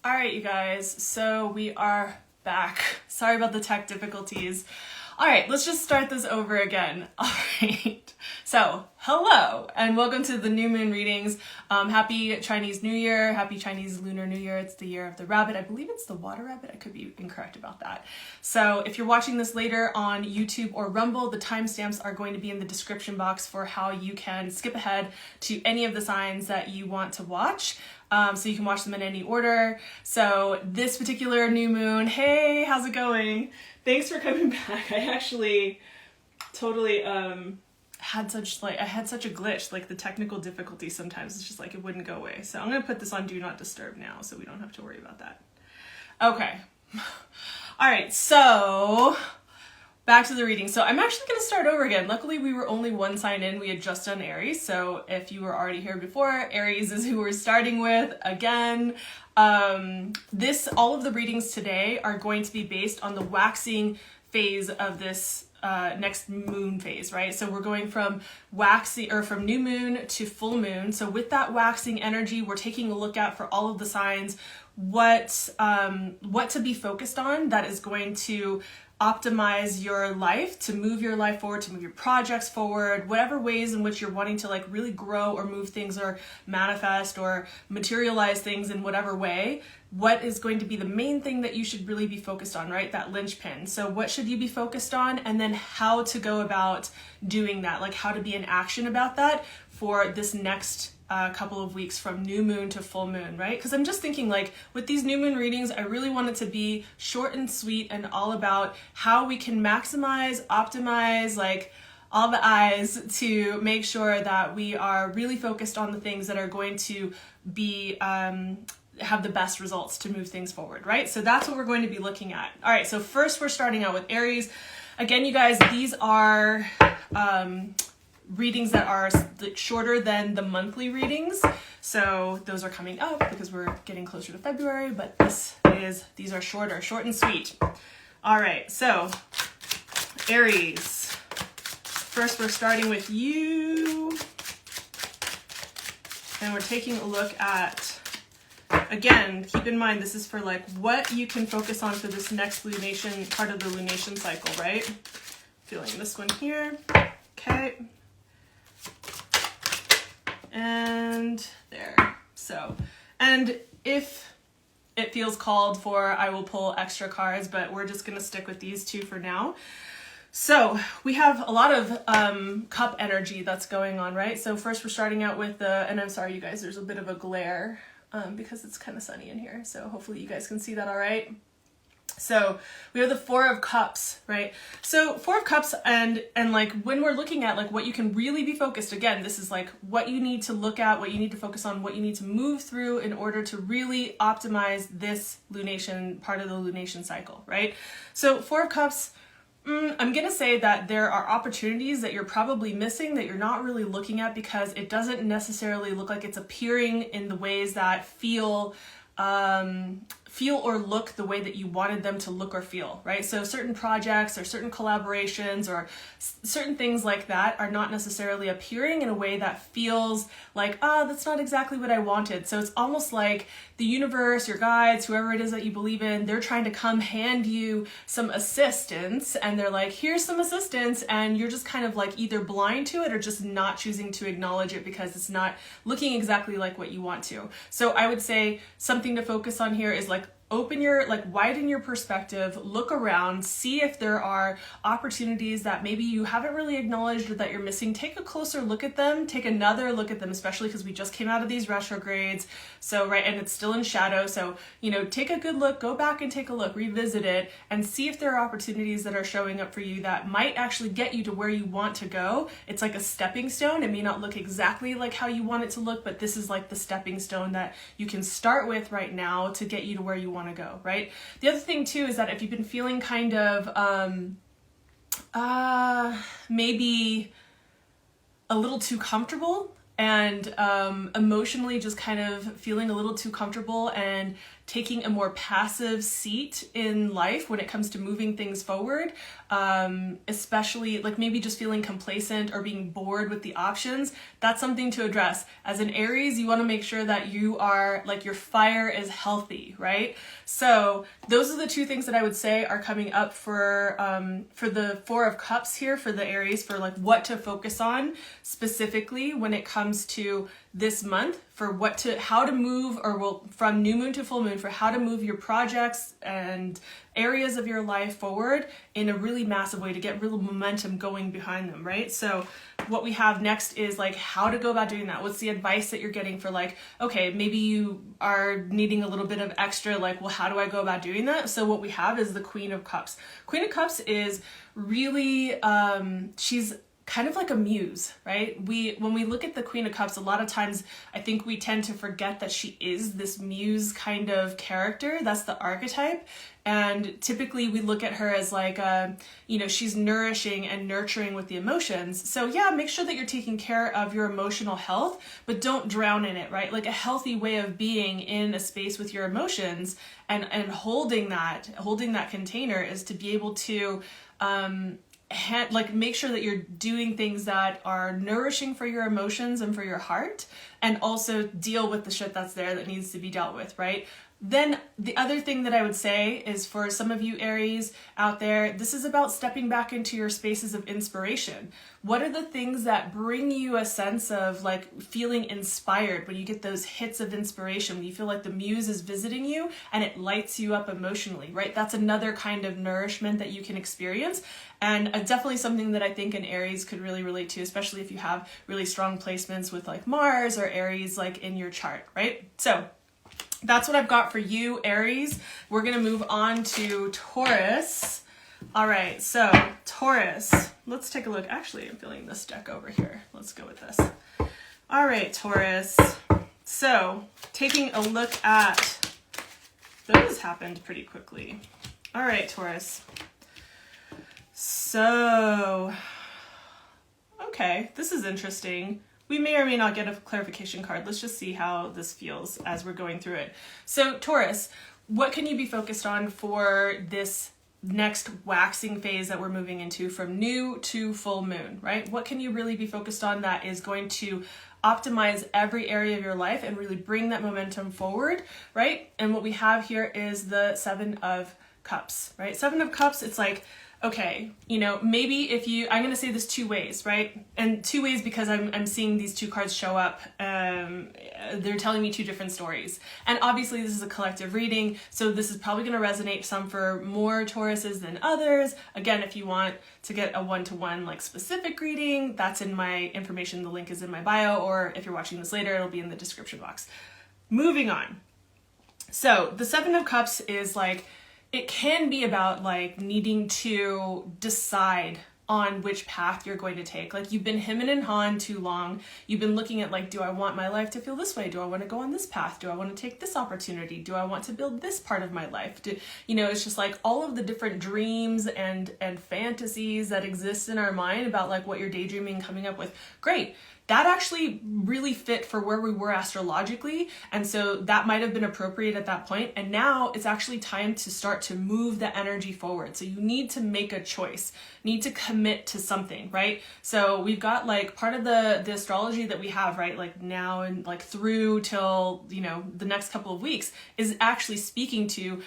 All right, you guys, so we are back. Sorry about the tech difficulties. All right, let's just start this over again. All right, so hello and welcome to the new moon readings. Happy Chinese New Year, happy Chinese Lunar New Year. It's the year of the rabbit. I believe it's the water rabbit. I could be incorrect about that. So if you're watching this later on YouTube or Rumble, the timestamps are going to be in the description box for how you can skip ahead to any of the signs that you want to watch. So you can watch them in any order. So this particular new moon, hey, how's it going? Thanks for coming back. I actually totally had such a glitch, like the technical difficulty sometimes. It's just like it wouldn't go away. So I'm gonna put this on Do Not Disturb now so we don't have to worry about that. Okay. All right, so back to the reading. So I'm actually going to start over again. Luckily, we were only one sign in. We had just done Aries. So if you were already here before, Aries is who we're starting with again. All of the readings today are going to be based on the waxing phase of this next moon phase, right? So we're going from from new moon to full moon. So with that waxing energy, we're taking a look at for all of the signs what to be focused on that is going to optimize your life, to move your life forward, to move your projects forward, whatever ways in which you're wanting to like really grow or move things or manifest or materialize things in whatever way. What is going to be the main thing that you should really be focused on, right? That linchpin. So what should you be focused on? And then how to go about doing that, like how to be in action about that for this next couple of weeks from new moon to full moon, right? Because I'm just thinking like with these new moon readings, I really want it to be short and sweet and all about how we can maximize, optimize, like all the I's to make sure that we are really focused on the things that are going to be have the best results to move things forward, right? So that's what we're going to be looking at. All right, so first we're starting out with Aries. Again, you guys, these are readings that are shorter than the monthly readings. So those are coming up because we're getting closer to February, but these are shorter, short and sweet. All right, so Aries. First, we're starting with you. And we're taking a look at, again, keep in mind, this is for like what you can focus on for this next lunation, part of the lunation cycle, right? Feeling this one here. Okay. And there. So, and if it feels called for, I will pull extra cards, but we're just going to stick with these two for now. So we have a lot of cup energy that's going on, right? So first we're starting out with and I'm sorry, you guys, there's a bit of a glare because it's kind of sunny in here. So hopefully you guys can see that all right. So we have the Four of Cups, right? So Four of Cups and like when we're looking at like what you can really be focused, again, this is like what you need to look at, what you need to focus on, what you need to move through in order to really optimize this lunation, part of the lunation cycle, right? So Four of Cups, I'm going to say that there are opportunities that you're probably missing that you're not really looking at because it doesn't necessarily look like it's appearing in the ways that feel or look the way that you wanted them to look or feel, right? So certain projects or certain collaborations or certain things like that are not necessarily appearing in a way that feels like, that's not exactly what I wanted. So it's almost like the universe, your guides, whoever it is that you believe in, they're trying to come hand you some assistance and they're like, here's some assistance, and you're just kind of like either blind to it or just not choosing to acknowledge it because it's not looking exactly like what you want to. So I would say something to focus on here is like widen your perspective, look around, see if there are opportunities that maybe you haven't really acknowledged or that you're missing. Take a closer look at them, take another look at them, especially because we just came out of these retrogrades. So, right, and it's still in shadow. So, take a good look, go back and take a look, revisit it, and see if there are opportunities that are showing up for you that might actually get you to where you want to go. It's like a stepping stone. It may not look exactly like how you want it to look, but this is like the stepping stone that you can start with right now to get you to where you want to go, right? The other thing too is that if you've been feeling kind of maybe a little too comfortable and emotionally just kind of feeling a little too comfortable and taking a more passive seat in life when it comes to moving things forward, especially like maybe just feeling complacent or being bored with the options, that's something to address. As an Aries, you want to make sure that you are like your fire is healthy, right? So those are the two things that I would say are coming up for the Four of Cups here for the Aries, for like what to focus on specifically when it comes to this month, for how to move, or well, from new moon to full moon, for how to move your projects and areas of your life forward in a really massive way to get real momentum going behind them, right? So what we have next is like how to go about doing that. What's the advice that you're getting for like, okay, maybe you are needing a little bit of extra, like, well, how do I go about doing that? So what we have is the Queen of Cups. Queen of Cups is really, she's kind of like a muse, right? When we look at the Queen of Cups, a lot of times I think we tend to forget that she is this muse kind of character. That's the archetype. And typically we look at her as like, she's nourishing and nurturing with the emotions. So yeah, make sure that you're taking care of your emotional health, but don't drown in it, right? Like a healthy way of being in a space with your emotions and holding that container is to be able to, make sure that you're doing things that are nourishing for your emotions and for your heart, and also deal with the shit that's there that needs to be dealt with, right? Then the other thing that I would say is, for some of you Aries out there, this is about stepping back into your spaces of inspiration. What are the things that bring you a sense of like feeling inspired when you get those hits of inspiration, when you feel like the muse is visiting you and it lights you up emotionally, right? That's another kind of nourishment that you can experience, and definitely something that I think an Aries could really relate to, especially if you have really strong placements with like Mars or Aries like in your chart, right? So that's what I've got for you, Aries. We're going to move on to Taurus. All right, so Taurus, let's take a look. Actually, I'm feeling this deck over here. Let's go with this. All right, Taurus. So taking a look at, those happened pretty quickly. All right, Taurus. So, okay, this is interesting. We may or may not get a clarification card. Let's just see how this feels as we're going through it. So Taurus, what can you be focused on for this next waxing phase that we're moving into, from new to full moon, right? What can you really be focused on that is going to optimize every area of your life and really bring that momentum forward, right? And what we have here is the Seven of Cups, right? Seven of Cups, it's like, okay, maybe if you, I'm going to say this two ways, right? And two ways because I'm seeing these two cards show up. They're telling me two different stories. And obviously this is a collective reading, so this is probably going to resonate some for more Tauruses than others. Again, if you want to get a one-to-one like specific reading, that's in my information. The link is in my bio, or if you're watching this later, it'll be in the description box. Moving on. So the Seven of Cups is like, it can be about like needing to decide on which path you're going to take. Like you've been hemming and hawing too long. You've been looking at like, do I want my life to feel this way? Do I want to go on this path? Do I want to take this opportunity? Do I want to build this part of my life? It's just like all of the different dreams and fantasies that exist in our mind about like what you're daydreaming, coming up with. Great. That actually really fit for where we were astrologically. And so that might have been appropriate at that point. And now it's actually time to start to move the energy forward. So you need to make a choice, need to commit to something, right? So we've got like part of the astrology that we have, right? Like now and like through till, the next couple of weeks is actually speaking to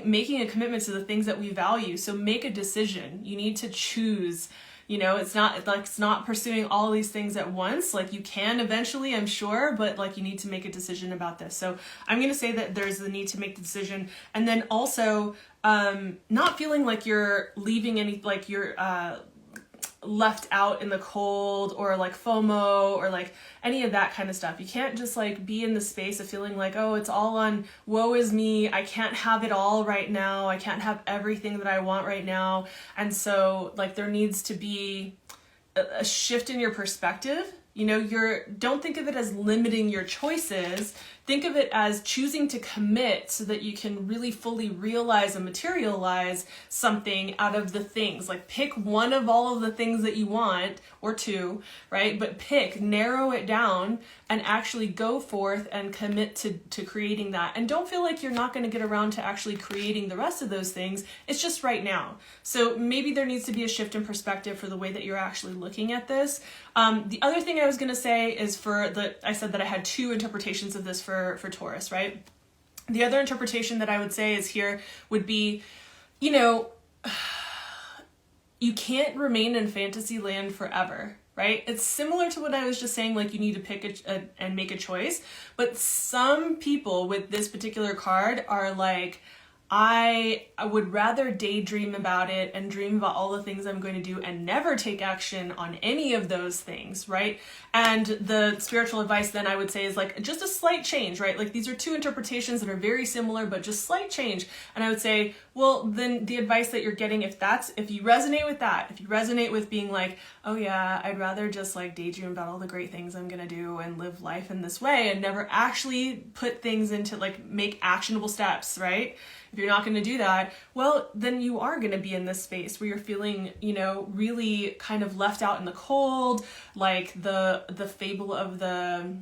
making a commitment to the things that we value. So make a decision. You need to choose. It's not pursuing all of these things at once. Like you can eventually, I'm sure, but like you need to make a decision about this. So I'm going to say that there's the need to make the decision. And then also not feeling like you're leaving like you're left out in the cold, or like FOMO, or like any of that kind of stuff. You can't just like be in the space of feeling like, oh, it's all on woe is me. I can't have it all right now. I can't have everything that I want right now. And so like there needs to be a shift in your perspective You know, don't think of it as limiting your choices. Think of it as choosing to commit so that you can really fully realize and materialize something out of the things. Like pick one of all of the things that you want, or two, right? But narrow it down and actually go forth and commit to creating that. And don't feel like you're not going to get around to actually creating the rest of those things. It's just right now. So maybe there needs to be a shift in perspective for the way that you're actually looking at this. The other thing I was going to say is I said that I had two interpretations of this for Taurus, right? The other interpretation that I would say is here would be, you know, you can't remain in fantasy land forever, right? It's similar to what I was just saying, like you need to pick and make a choice. But some people with this particular card are like, I would rather daydream about it and dream about all the things I'm going to do and never take action on any of those things, right? And the spiritual advice then I would say is like just a slight change, right? Like these are two interpretations that are very similar, but just slight change. And I would say, well, then the advice that you're getting, if you resonate with that, if you resonate with being like, oh yeah, I'd rather just like daydream about all the great things I'm going to do and live life in this way and never actually put things into like make actionable steps, right? If you're not going to do that, well, then you are going to be in this space where you're feeling, you know, really kind of left out in the cold, like the fable of the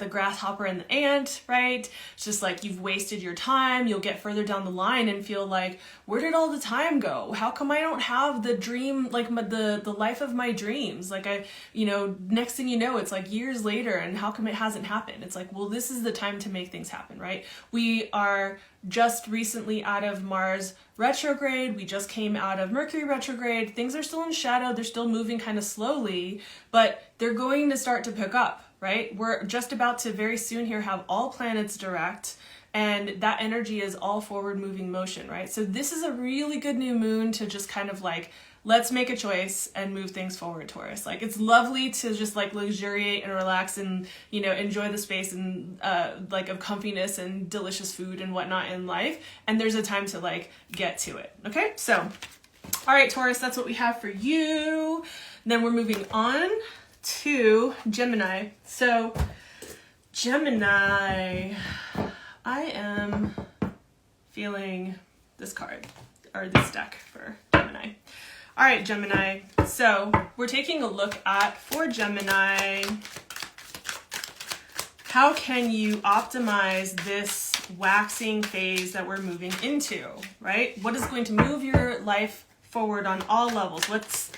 grasshopper and the ant, right? It's just like you've wasted your time. You'll get further down the line and feel like, where did all the time go? How come I don't have the dream, like the life of my dreams? Like next thing you know, it's like years later and how come it hasn't happened? It's like, well, this is the time to make things happen, right? We are just recently out of Mars retrograde. We just came out of Mercury retrograde. Things are still in shadow. They're still moving kind of slowly, but they're going to start to pick up, right? We're just about to very soon here have all planets direct, and that energy is all forward moving motion, right? So this is a really good new moon to just kind of like, let's make a choice and move things forward, Taurus. Like it's lovely to just like luxuriate and relax and, you know, enjoy the space and like of comfiness and delicious food and whatnot in life. And there's a time to like get to it. Okay. So, all right, Taurus, that's what we have for you. Then we're moving on to Gemini. So Gemini, I am feeling this card or this deck for Gemini. All right, Gemini. So we're taking a look at, for Gemini, how can you optimize this waxing phase that we're moving into, right? What is going to move your life forward on all levels? What's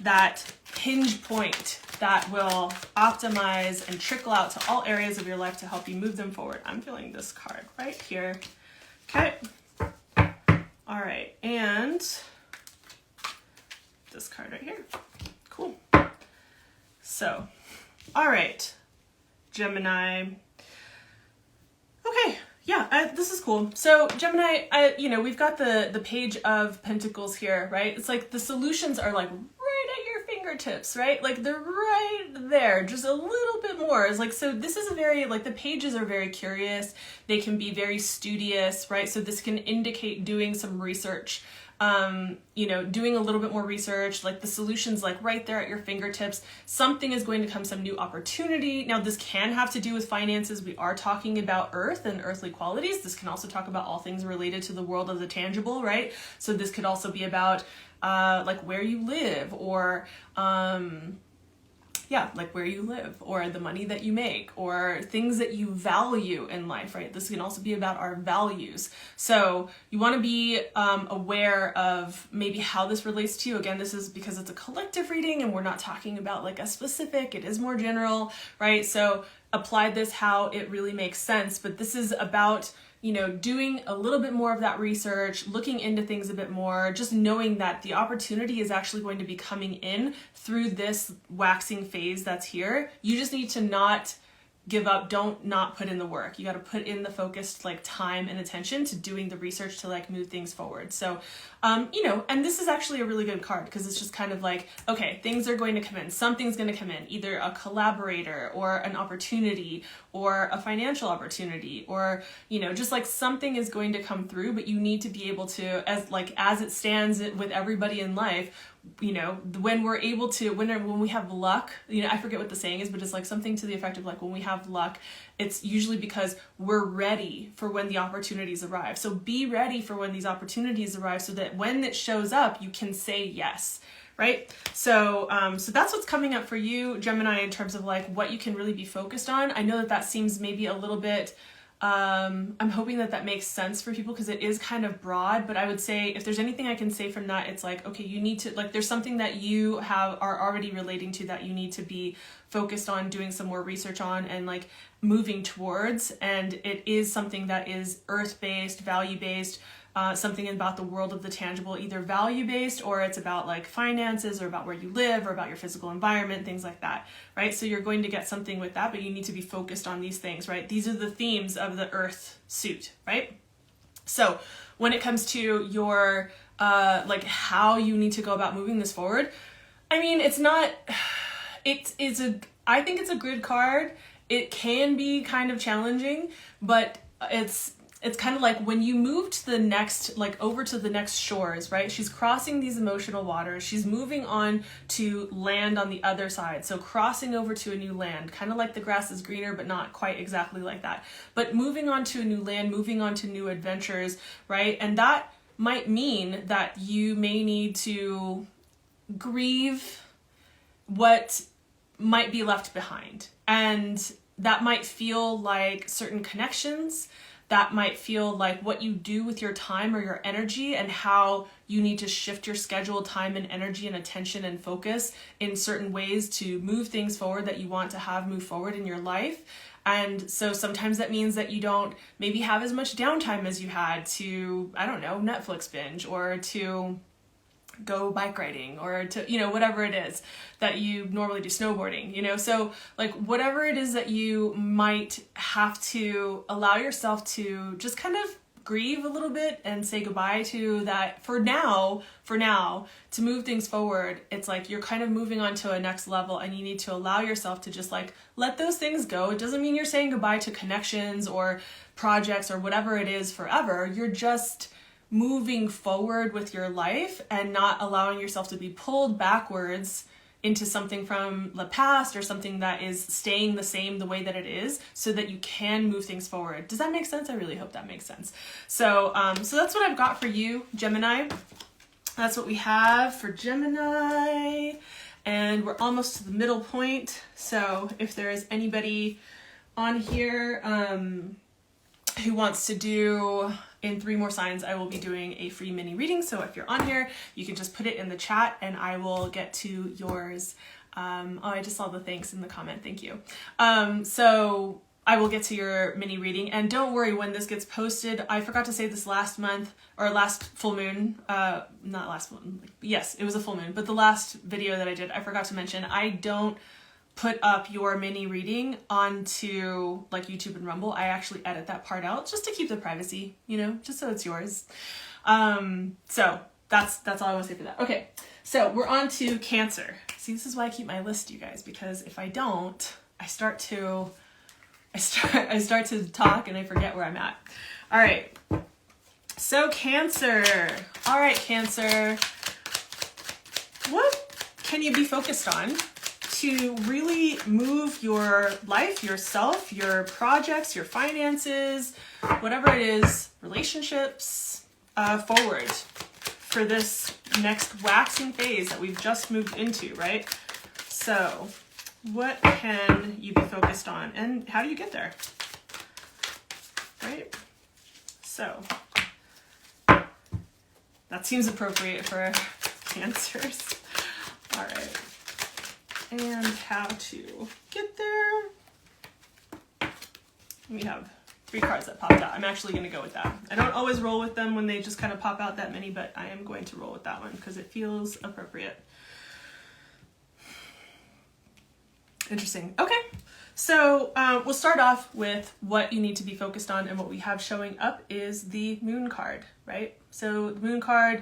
that hinge point that will optimize and trickle out to all areas of your life to help you move them forward? I'm feeling this card right here. Okay. All right. And this card right here. Cool. So, all right, Gemini. Okay, yeah, this is cool. So Gemini, we've got the Page of Pentacles here, right? It's like the solutions are like right at your fingertips, right? Like they're right there, just a little bit more. It's like, so this is a very, like the pages are very curious. They can be very studious, right? So this can indicate doing some research. Doing a little bit more research, like the solution's like right there at your fingertips. Something is going to come, some new opportunity. Now this can have to do with finances. We are talking about earth and earthly qualities. This can also talk about all things related to the world of the tangible, right? So this could also be about like where you live, or like where you live, or the money that you make, or things that you value in life, right? This can also be about our values. So you want to be aware of maybe how this relates to you. Again, this is because it's a collective reading and we're not talking about like a specific, it is more general, right? So apply this how it really makes sense, but this is about doing a little bit more of that research, looking into things a bit more, just knowing that the opportunity is actually going to be coming in through this waxing phase that's here. You just need to not give up. Don't not put in the work. You got to put in the focused like time and attention to doing the research to like move things forward. So, and this is actually a really good card because it's just kind of like, okay, things are going to come in. Something's going to come in, either a collaborator or an opportunity or a financial opportunity, or, just like something is going to come through, but you need to be able to, as it stands with everybody in life, you know, when we're able to, when we have luck, you know, I forget what the saying is, but it's like something to the effect of like, when we have luck, it's usually because we're ready for when the opportunities arrive. So be ready for when these opportunities arrive so that when it shows up, you can say yes, right? So, so that's what's coming up for you, Gemini, in terms of like what you can really be focused on. I know that that seems maybe a little bit, I'm hoping that that makes sense for people because it is kind of broad, but I would say if there's anything I can say from that, it's like, okay, you need to, like, there's something that you are already relating to that you need to be focused on doing some more research on and like moving towards. And it is something that is earth-based, value-based, something about the world of the tangible, either value-based or it's about like finances or about where you live or about your physical environment, things like that, right? So you're going to get something with that, but you need to be focused on these things, right? These are the themes of the earth suit, right? So when it comes to your, like how you need to go about moving this forward, I mean, it's not, I think it's a good card. It can be kind of challenging, but it's kind of like when you move to the next, like over to the next shores, right? She's crossing these emotional waters. She's moving on to land on the other side. So crossing over to a new land, kind of like the grass is greener, but not quite exactly like that. But moving on to a new land, moving on to new adventures, right? And that might mean that you may need to grieve what might be left behind. And that might feel like certain connections. That might feel like what you do with your time or your energy and how you need to shift your schedule, time and energy and attention and focus in certain ways to move things forward that you want to have move forward in your life. And so sometimes that means that you don't maybe have as much downtime as you had to, I don't know, Netflix binge or to go bike riding or to, you know, whatever it is that you normally do, snowboarding, you know? So like whatever it is that you might have to allow yourself to just kind of grieve a little bit and say goodbye to that for now, to move things forward. It's like you're kind of moving on to a next level and you need to allow yourself to just like let those things go. It doesn't mean you're saying goodbye to connections or projects or whatever it is forever. You're just moving forward with your life and not allowing yourself to be pulled backwards into something from the past or something that is staying the same the way that it is so that you can move things forward. Does that make sense? I really hope that makes sense. So, so that's what I've got for you, Gemini. That's what we have for Gemini. And we're almost to the middle point. So if there is anybody on here, who wants to do in 3 more signs, I will be doing a free mini reading. So if you're on here, you can just put it in the chat and I will get to yours. Oh, I just saw the thanks in the comment. Thank you. So I will get to your mini reading and don't worry when this gets posted. I forgot to say this last month or last full moon, not last moon. Yes, it was a full moon, but the last video that I did, I forgot to mention, I don't put up your mini reading onto like YouTube and Rumble. I actually edit that part out just to keep the privacy, you know, just so it's yours. So that's all I want to say for that. Okay, so we're on to Cancer. See, this is why I keep my list, you guys, because if I don't, I start to talk and I forget where I'm at. All right. So Cancer. All right, Cancer. What can you be focused on to really move your life, yourself, your projects, your finances, whatever it is, relationships, forward for this next waxing phase that we've just moved into, right? So what can you be focused on and how do you get there, right? So that seems appropriate for Cancers. All right. And how to get there. We have 3 cards that popped out. I'm actually going to go with that. I don't always roll with them when they just kind of pop out that many, but I am going to roll with that one because it feels appropriate. Interesting. Okay. So we'll start off with what you need to be focused on, and what we have showing up is the Moon card, right? So the Moon card,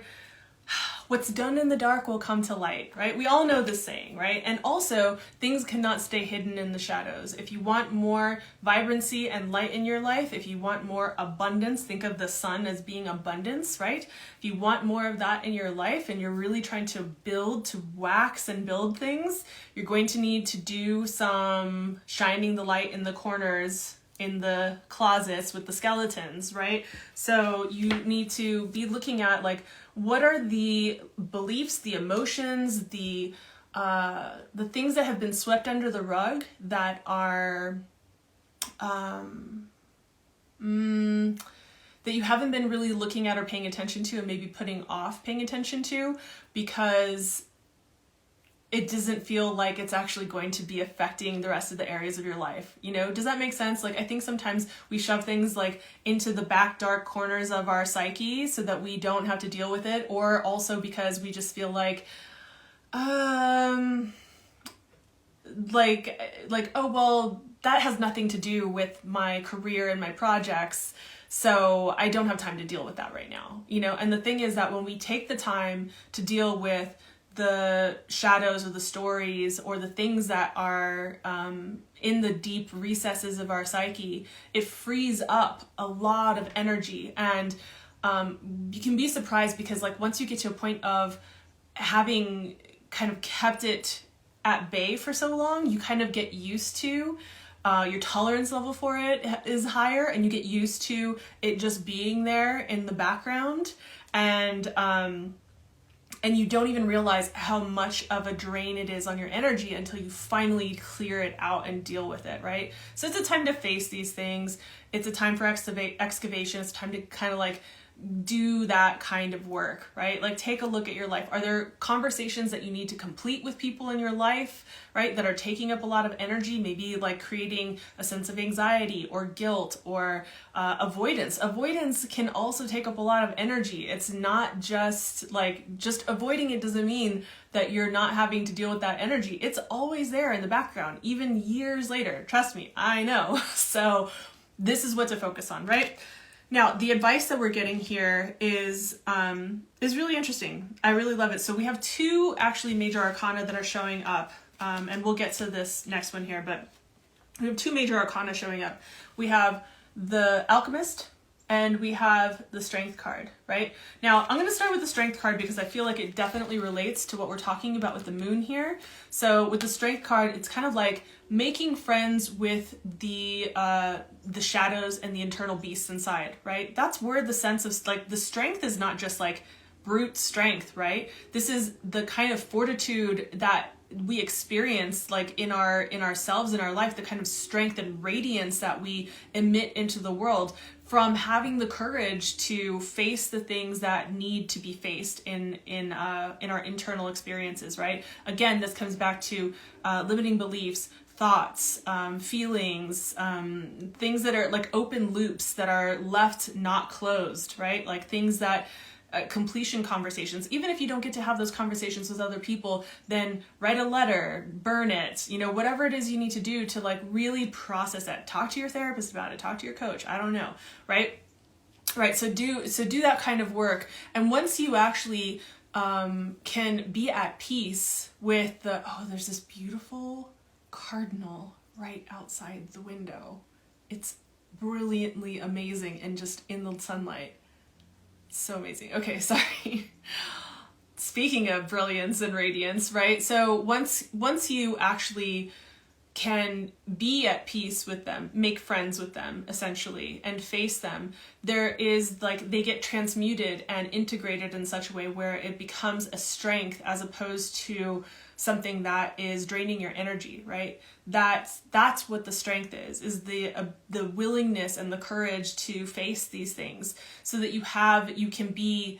what's done in the dark will come to light, right? We all know this saying, right? And also, things cannot stay hidden in the shadows. If you want more vibrancy and light in your life, if you want more abundance, think of the sun as being abundance, right? If you want more of that in your life and you're really trying to build, to wax and build things, you're going to need to do some shining the light in the corners, in the closets with the skeletons, right? So you need to be looking at like, what are the beliefs, the emotions, the things that have been swept under the rug that are that you haven't been really looking at or paying attention to, and maybe putting off paying attention to because it doesn't feel like it's actually going to be affecting the rest of the areas of your life. You know, does that make sense? Like, I think sometimes we shove things like into the back dark corners of our psyche so that we don't have to deal with it, or also because we just feel like, oh, well, that has nothing to do with my career and my projects, so I don't have time to deal with that right now, you know? And the thing is that when we take the time to deal with the shadows or the stories or the things that are in the deep recesses of our psyche, it frees up a lot of energy. And you can be surprised because like once you get to a point of having kind of kept it at bay for so long, you kind of get used to your tolerance level for it is higher, and you get used to it just being there in the background. And you don't even realize how much of a drain it is on your energy until you finally clear it out and deal with it, right? So it's a time to face these things. It's a time for excavation. It's time to kind of like do that kind of work, right? Like take a look at your life. Are there conversations that you need to complete with people in your life, right? That are taking up a lot of energy, maybe like creating a sense of anxiety or guilt or avoidance. Avoidance can also take up a lot of energy. It's not just like, just avoiding it doesn't mean that you're not having to deal with that energy. It's always there in the background, even years later. Trust me, I know. So this is what to focus on, right? Now, the advice that we're getting here is really interesting. I really love it. So we have two actually major arcana that are showing up, and we'll get to this next one here, but we have two major arcana showing up. We have the Alchemist and we have the Strength card, right? Now, I'm going to start with the Strength card because I feel like it definitely relates to what we're talking about with the moon here. So with the Strength card, it's kind of like making friends with the shadows and the internal beasts inside, right? That's where the sense of like the strength is not just like brute strength, right? This is the kind of fortitude that we experience like in ourselves, in our life, the kind of strength and radiance that we emit into the world from having the courage to face the things that need to be faced in our internal experiences, right? Again, this comes back to limiting beliefs, thoughts, feelings, things that are like open loops that are left not closed, right? Like things that completion conversations. Even if you don't get to have those conversations with other people, then write a letter, burn it, you know, whatever it is you need to do to like really process that. Talk to your therapist about it, talk to your coach, I don't know, right? Right, so do that kind of work. And once you actually can be at peace with there's this beautiful cardinal right outside the window. It's brilliantly amazing and just in the sunlight. So amazing. Okay, sorry. Speaking of brilliance and radiance, right? So once you actually can be at peace with them, make friends with them, essentially, and face them, there is like, they get transmuted and integrated in such a way where it becomes a strength as opposed to something that is draining your energy, right? That's what the strength is the willingness and the courage to face these things so that you can be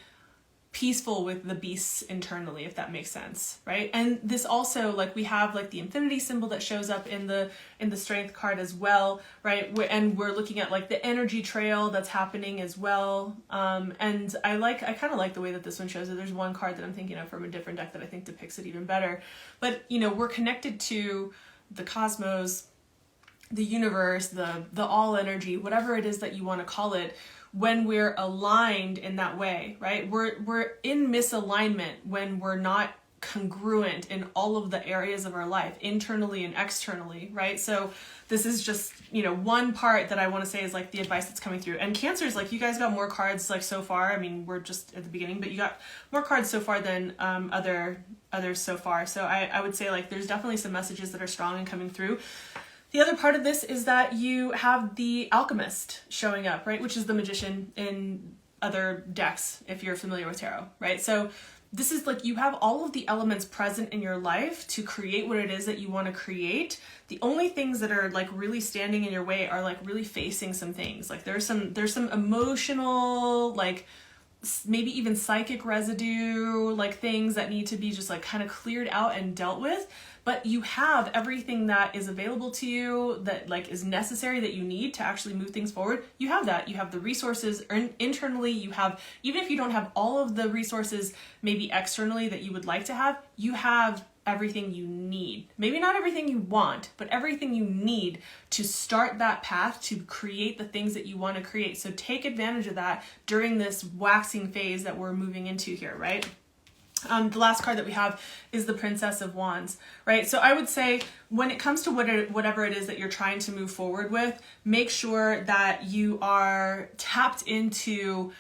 peaceful with the beasts internally, if that makes sense, right? And this also, like, we have like the infinity symbol that shows up in the Strength card as well, right? And we're looking at like the energy trail that's happening as well. And I kind of like the way that this one shows it. There's one card that I'm thinking of from a different deck that I think depicts it even better. But you know, we're connected to the cosmos, the universe, the all energy, whatever it is that you want to call it. when we're aligned in that way, right? We're in misalignment when we're not congruent in all of the areas of our life, internally and externally, right? So this is just, you know, one part that I want to say is like the advice that's coming through. And Cancers, like, you guys got more cards like so far. I mean, we're just at the beginning, but you got more cards so far than others so far. So I would say like there's definitely some messages that are strong and coming through. The other part of this is that you have the Alchemist showing up, right? Which is the Magician in other decks, if you're familiar with tarot, right? So this is like, you have all of the elements present in your life to create what it is that you want to create. The only things that are like really standing in your way are like really facing some things. Like there's some emotional, like maybe even psychic residue, like things that need to be just like kind of cleared out and dealt with. But you have everything that is available to you that like is necessary, that you need to actually move things forward. You have that. You have the resources internally. You have, even if you don't have all of the resources maybe externally that you would like to have, you have everything you need. Maybe not everything you want, but everything you need to start that path to create the things that you want to create. So take advantage of that during this waxing phase that we're moving into here, right? The last card that we have is the Princess of Wands, right? So I would say when it comes to whatever it is that you're trying to move forward with, make sure that you are tapped into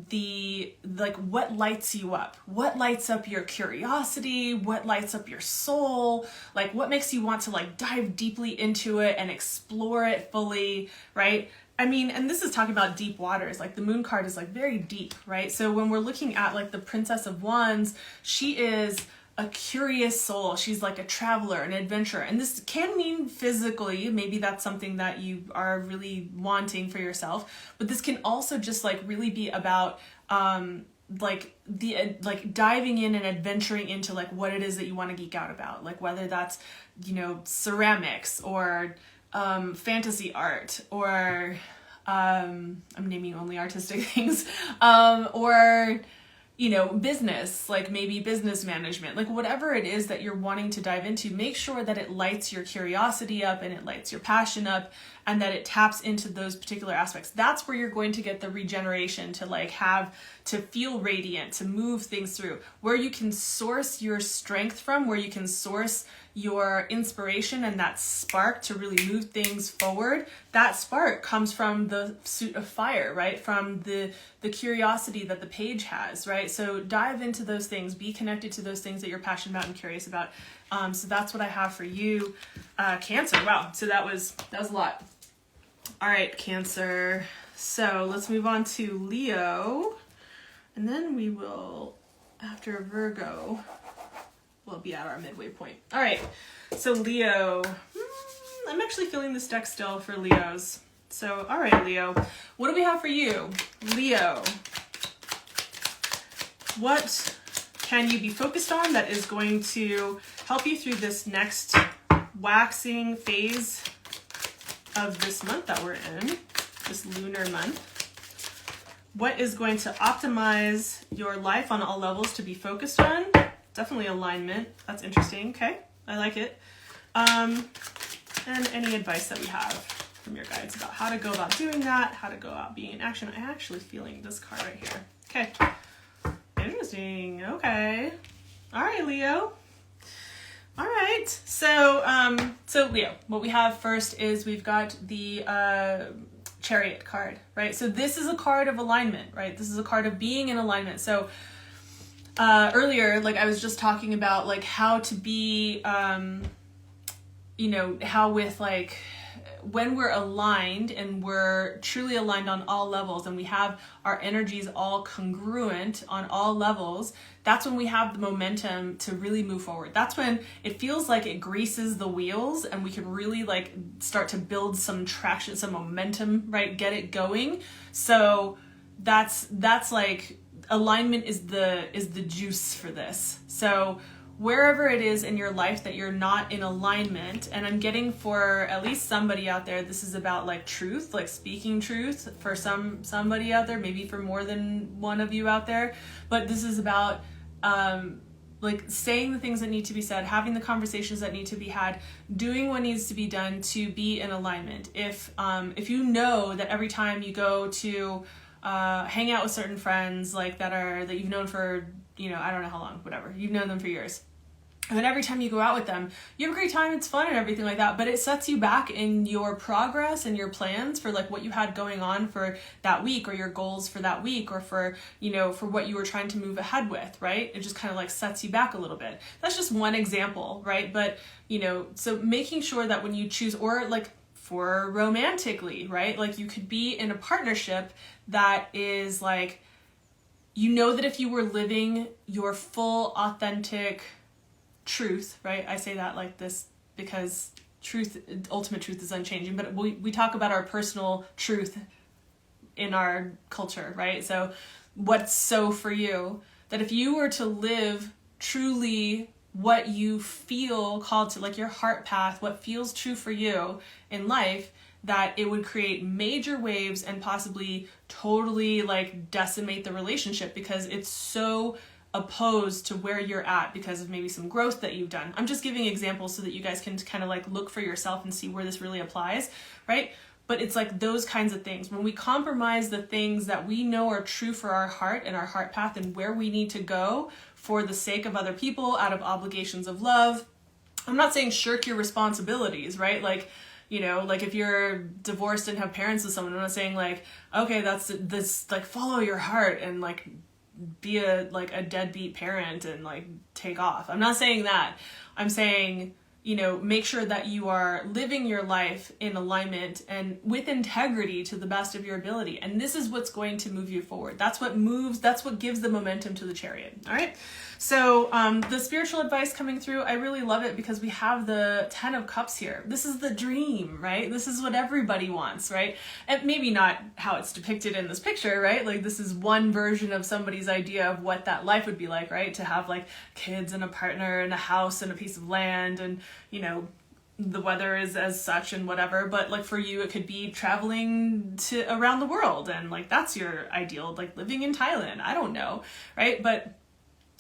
the, like, what lights you up, what lights up your curiosity, what lights up your soul, like what makes you want to like dive deeply into it and explore it fully, right? I mean, and this is talking about deep waters, like the Moon card is like very deep, right? So when we're looking at like the Princess of Wands, she is a curious soul. She's like a traveler, an adventurer. And this can mean physically, maybe that's something that you are really wanting for yourself, but this can also just like really be about like diving in and adventuring into like what it is that you want to geek out about, like whether that's, you know, ceramics or fantasy art, or I'm naming only artistic things, or, you know, business, like maybe business management, like whatever it is that you're wanting to dive into, make sure that it lights your curiosity up and it lights your passion up and that it taps into those particular aspects. That's where you're going to get the regeneration to like have, to feel radiant, to move things through, where you can source your strength from, where you can source your inspiration and that spark to really move things forward. That spark comes from the suit of fire, right? From the curiosity that the page has, right? So dive into those things, be connected to those things that you're passionate about and curious about. So that's what I have for you, Cancer. Wow. So that was a lot. All right, Cancer. So let's move on to Leo, and then we will, after Virgo, we'll be at our midway point. All right, so Leo, I'm actually feeling this deck still for Leos. So, all right, Leo, what do we have for you? Leo, what can you be focused on that is going to help you through this next waxing phase of this month that we're in, this lunar month? What is going to optimize your life on all levels to be focused on? Definitely alignment. That's interesting. Okay, I like it. And any advice that we have from your guides about how to go about doing that, how to go about being in action. I'm actually feeling this card right here. Okay, interesting. Okay, all right, Leo. All right, so Leo, what we have first is we've got the Chariot card, right? So this is a card of alignment, right? This is a card of being in alignment. So earlier, like I was just talking about like how to be, you know, how with like when we're aligned and we're truly aligned on all levels and we have our energies all congruent on all levels, that's when we have the momentum to really move forward. That's when it feels like it greases the wheels and we can really like start to build some traction, some momentum, right? Get it going. So that's like alignment is the juice for this. So wherever it is in your life that you're not in alignment, and I'm getting for at least somebody out there, this is about like truth, like speaking truth for somebody out there, maybe for more than one of you out there, but this is about like saying the things that need to be said, having the conversations that need to be had, doing what needs to be done to be in alignment. If you know that every time you go to hang out with certain friends like that you've known for, you know, I don't know how long, whatever, you've known them for years. And then every time you go out with them, you have a great time, it's fun and everything like that, but it sets you back in your progress and your plans for like what you had going on for that week, or your goals for that week, or for, you know, for what you were trying to move ahead with, right? It just kind of like sets you back a little bit. That's just one example, right? But, you know, so making sure that when you choose, or like for romantically, right? Like you could be in a partnership that is like, you know, that if you were living your full, authentic truth, right? I say that like this because truth, ultimate truth is unchanging, but we talk about our personal truth in our culture, right? So what's so for you, that if you were to live truly what you feel called to, like your heart path, what feels true for you in life, that it would create major waves and possibly totally like decimate the relationship because it's so opposed to where you're at because of maybe some growth that you've done. I'm just giving examples so that you guys can kind of like look for yourself and see where this really applies, right? But it's like those kinds of things. When we compromise the things that we know are true for our heart and our heart path and where we need to go for the sake of other people, out of obligations of love. I'm not saying shirk your responsibilities, right? Like, you know, like if you're divorced and have parents with someone, I'm not saying like, okay, that's this, like follow your heart and like be a deadbeat parent and like take off. I'm not saying that. I'm saying, you know, make sure that you are living your life in alignment and with integrity to the best of your ability. And this is what's going to move you forward. That's what gives the momentum to the chariot. All right. So the spiritual advice coming through, I really love it because we have the 10 of Cups here. This is the dream, right? This is what everybody wants, right? And maybe not how it's depicted in this picture, right? Like this is one version of somebody's idea of what that life would be like, right? To have like kids and a partner and a house and a piece of land and, you know, the weather is as such and whatever, but like for you, it could be traveling to around the world and like that's your ideal, like living in Thailand. I don't know, right? But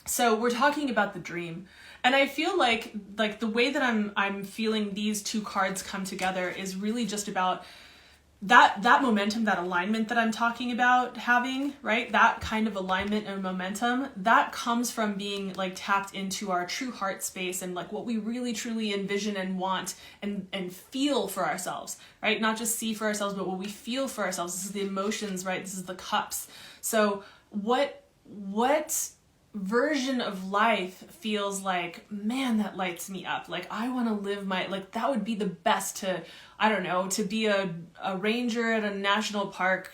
so we're talking about the dream. And I feel like the way that I'm feeling these two cards come together is really just about that momentum, that alignment that I'm talking about having, right? That kind of alignment and momentum, that comes from being like tapped into our true heart space and like what we really truly envision and want and feel for ourselves, right? Not just see for ourselves, but what we feel for ourselves. This is the emotions, right? This is the cups. So what version of life feels like, man, that lights me up. Like I want to live like that would be the best to, I don't know, to be a ranger at a national park,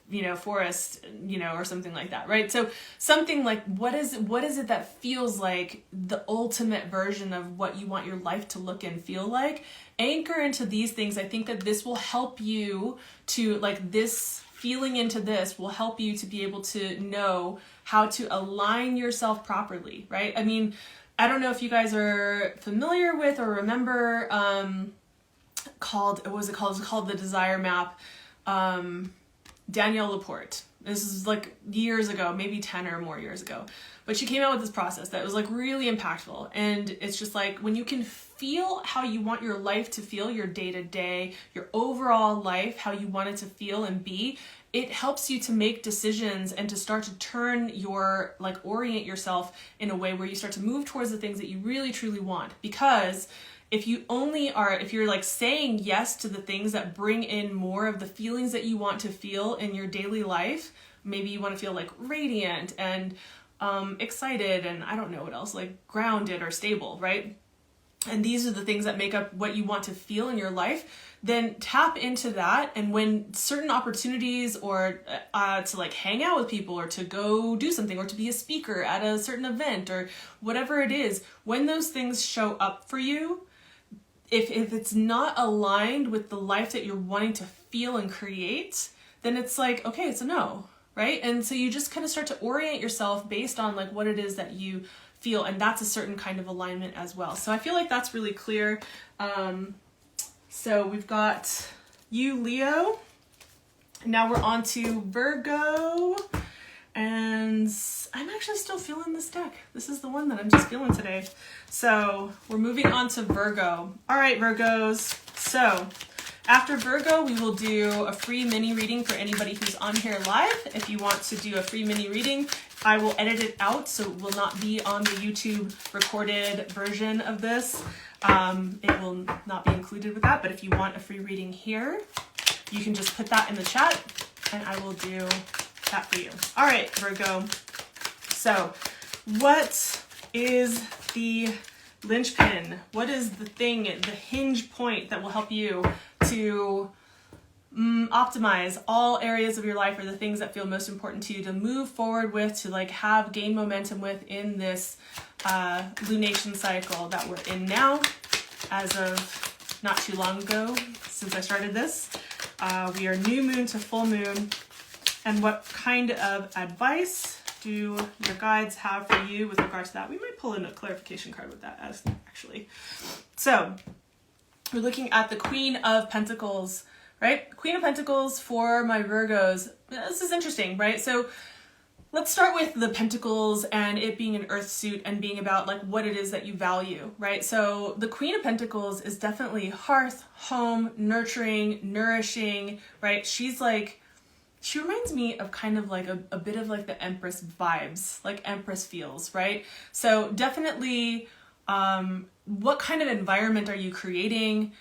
you know, forest, you know, or something like that, right? So something like, what is it that feels like the ultimate version of what you want your life to look and feel like? Anchor into these things. I think that this will help you to like this feeling into this will help you to be able to know how to align yourself properly, right? I mean, I don't know if you guys are familiar with or remember It's called the Desire Map. Danielle Laporte. This is like years ago, maybe 10 or more years ago. But she came out with this process that was like really impactful. And it's just like when you can feel how you want your life to feel, your day-to-day, your overall life, how you want it to feel and be, it helps you to make decisions and to start to turn your, like orient yourself in a way where you start to move towards the things that you really truly want. Because if you're like saying yes to the things that bring in more of the feelings that you want to feel in your daily life, maybe you want to feel like radiant and excited and I don't know what else, like grounded or stable, right? And these are the things that make up what you want to feel in your life, then tap into that. And when certain opportunities or to like hang out with people or to go do something or to be a speaker at a certain event or whatever it is, when those things show up for you, if it's not aligned with the life that you're wanting to feel and create, then it's like, okay, it's a no, right? And so you just kind of start to orient yourself based on like what it is that you feel, and that's a certain kind of alignment as well. So I feel like that's really clear. So we've got you, Leo. Now we're on to Virgo. And I'm actually still feeling this deck. This is the one that I'm just feeling today. So we're moving on to Virgo. All right, Virgos. So After Virgo, we will do a free mini reading for anybody who's on here live. If you want to do a free mini reading, I will edit it out, so it will not be on the YouTube recorded version of this. It will not be included with that, but if you want a free reading here, you can just put that in the chat and I will do that for you. All right, Virgo. So what is the linchpin? What is the thing, the hinge point that will help you to optimize all areas of your life, or the things that feel most important to you to move forward with, to like gain momentum with in this lunation cycle that we're in now? As of not too long ago, since I started this, we are new moon to full moon. And what kind of advice do your guides have for you with regards to that? We might pull in a clarification card with that actually. So we're looking at the Queen of Pentacles, right? Queen of Pentacles for my Virgos. This is interesting, right? So let's start with the Pentacles and it being an earth suit and being about like what it is that you value, right? So the Queen of Pentacles is definitely hearth, home, nurturing, nourishing, right? She reminds me of kind of like a bit of like the Empress vibes, like Empress feels, right? So definitely, what kind of environment are you creating?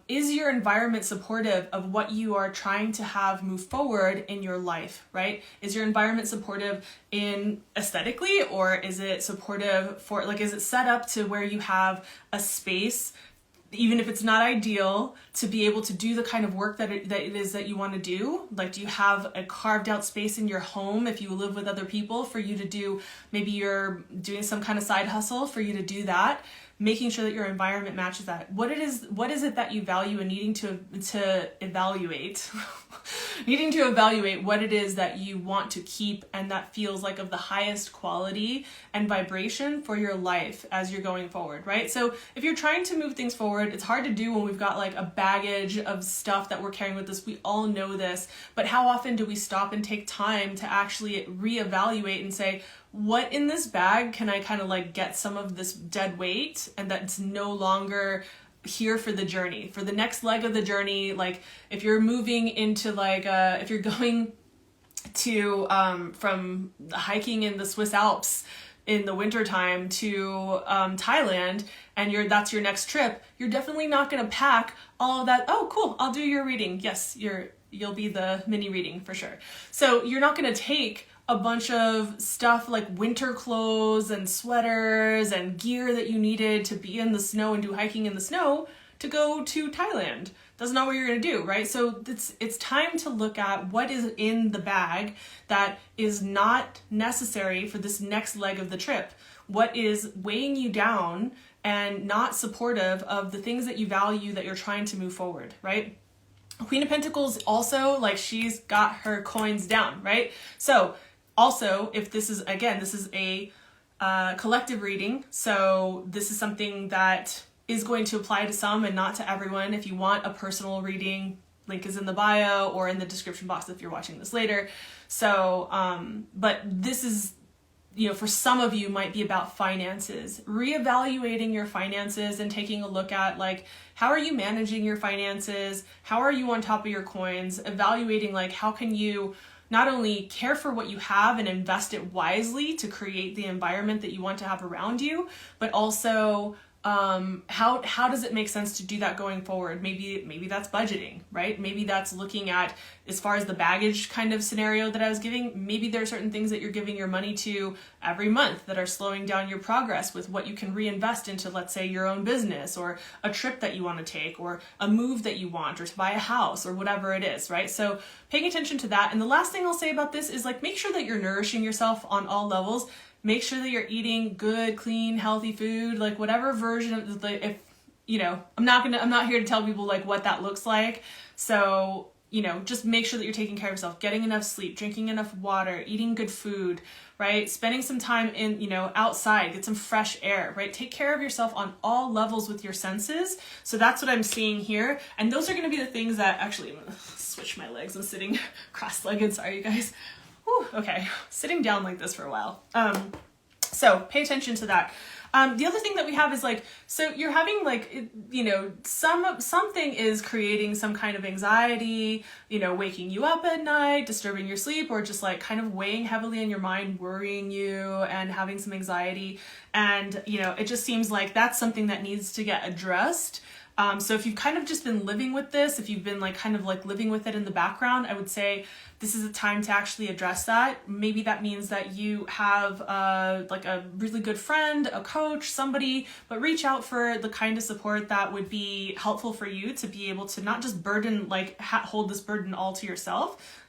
Is your environment supportive of what you are trying to have move forward in your life, right? Is your environment supportive in aesthetically, or is it supportive for, like, is it set up to where you have a space, even if it's not ideal, to be able to do the kind of work that it is that you want to do? Like, do you have a carved out space in your home if you live with other people for you to do, maybe you're doing some kind of side hustle for you to do that? Making sure that your environment matches that. What is it that you value, and needing to evaluate, needing to evaluate what it is that you want to keep and that feels like of the highest quality and vibration for your life as you're going forward, right? So if you're trying to move things forward, it's hard to do when we've got like a baggage of stuff that we're carrying with us. We all know this, but how often do we stop and take time to actually reevaluate and say, what in this bag can I kind of like get some of this dead weight, and that's no longer here for the journey, for the next leg of the journey? Like if you're moving into like, if you're going to, from hiking in the Swiss Alps in the wintertime to Thailand, and that's your next trip, you're definitely not going to pack all of that. Oh, cool, I'll do your reading. Yes, you'll be the mini reading for sure. So you're not going to take a bunch of stuff like winter clothes and sweaters and gear that you needed to be in the snow and do hiking in the snow to go to Thailand. That's not what you're going to do, right? So it's time to look at what is in the bag that is not necessary for this next leg of the trip. What is weighing you down and not supportive of the things that you value that you're trying to move forward, right? Queen of Pentacles also, like, she's got her coins down, right? So also, if this is, again, this is a collective reading, so this is something that is going to apply to some and not to everyone. If you want a personal reading, link is in the bio or in the description box if you're watching this later. So, but this is, you know, for some of you might be about finances, reevaluating your finances and taking a look at like, how are you managing your finances? How are you on top of your coins? Evaluating like, how can you not only care for what you have and invest it wisely to create the environment that you want to have around you, but also how does it make sense to do that going forward? Maybe that's budgeting, right? Maybe that's looking at, as far as the baggage kind of scenario that I was giving, maybe there are certain things that you're giving your money to every month that are slowing down your progress with what you can reinvest into, let's say, your own business or a trip that you want to take or a move that you want or to buy a house or whatever it is, right? So paying attention to that. And the last thing I'll say about this is like, make sure that you're nourishing yourself on all levels. Make sure that you're eating good, clean, healthy food, like whatever version of the, if, you know, I'm not here to tell people like what that looks like. So, you know, just make sure that you're taking care of yourself, getting enough sleep, drinking enough water, eating good food, right? Spending some time in, you know, outside, get some fresh air, right? Take care of yourself on all levels with your senses. So that's what I'm seeing here. And those are going to be the things that, actually, I'm going to switch my legs. I'm sitting cross-legged. Sorry, you guys. Whew, okay, sitting down like this for a while. So pay attention to that. The other thing that we have is like, so you're having like, you know, something is creating some kind of anxiety, you know, waking you up at night, disturbing your sleep, or just like kind of weighing heavily in your mind, worrying you and having some anxiety. And, you know, it just seems like that's something that needs to get addressed. So if you've kind of just been living with this, if you've been like kind of like living with it in the background, I would say this is a time to actually address that. Maybe that means that you have like a really good friend, a coach, somebody, but reach out for the kind of support that would be helpful for you to be able to not just burden, like hold this burden all to yourself,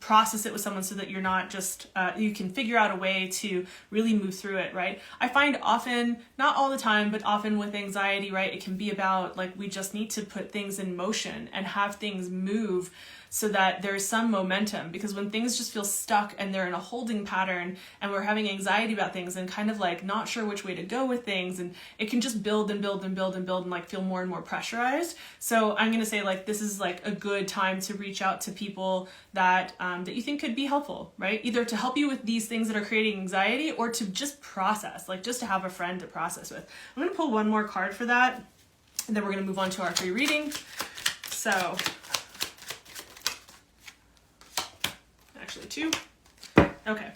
process it with someone so that you're not just, you can figure out a way to really move through it, right? I find often, not all the time, but often with anxiety, right, it can be about like, we just need to put things in motion and have things move so that there's some momentum, because when things just feel stuck and they're in a holding pattern and we're having anxiety about things and kind of like not sure which way to go with things, and it can just build and build and build and build and like feel more and more pressurized. So I'm going to say like, this is like a good time to reach out to people that, that you think could be helpful, right? Either to help you with these things that are creating anxiety or to just process, like just to have a friend to process with. I'm going to pull one more card for that, and then we're going to move on to our free reading. So actually two. Okay.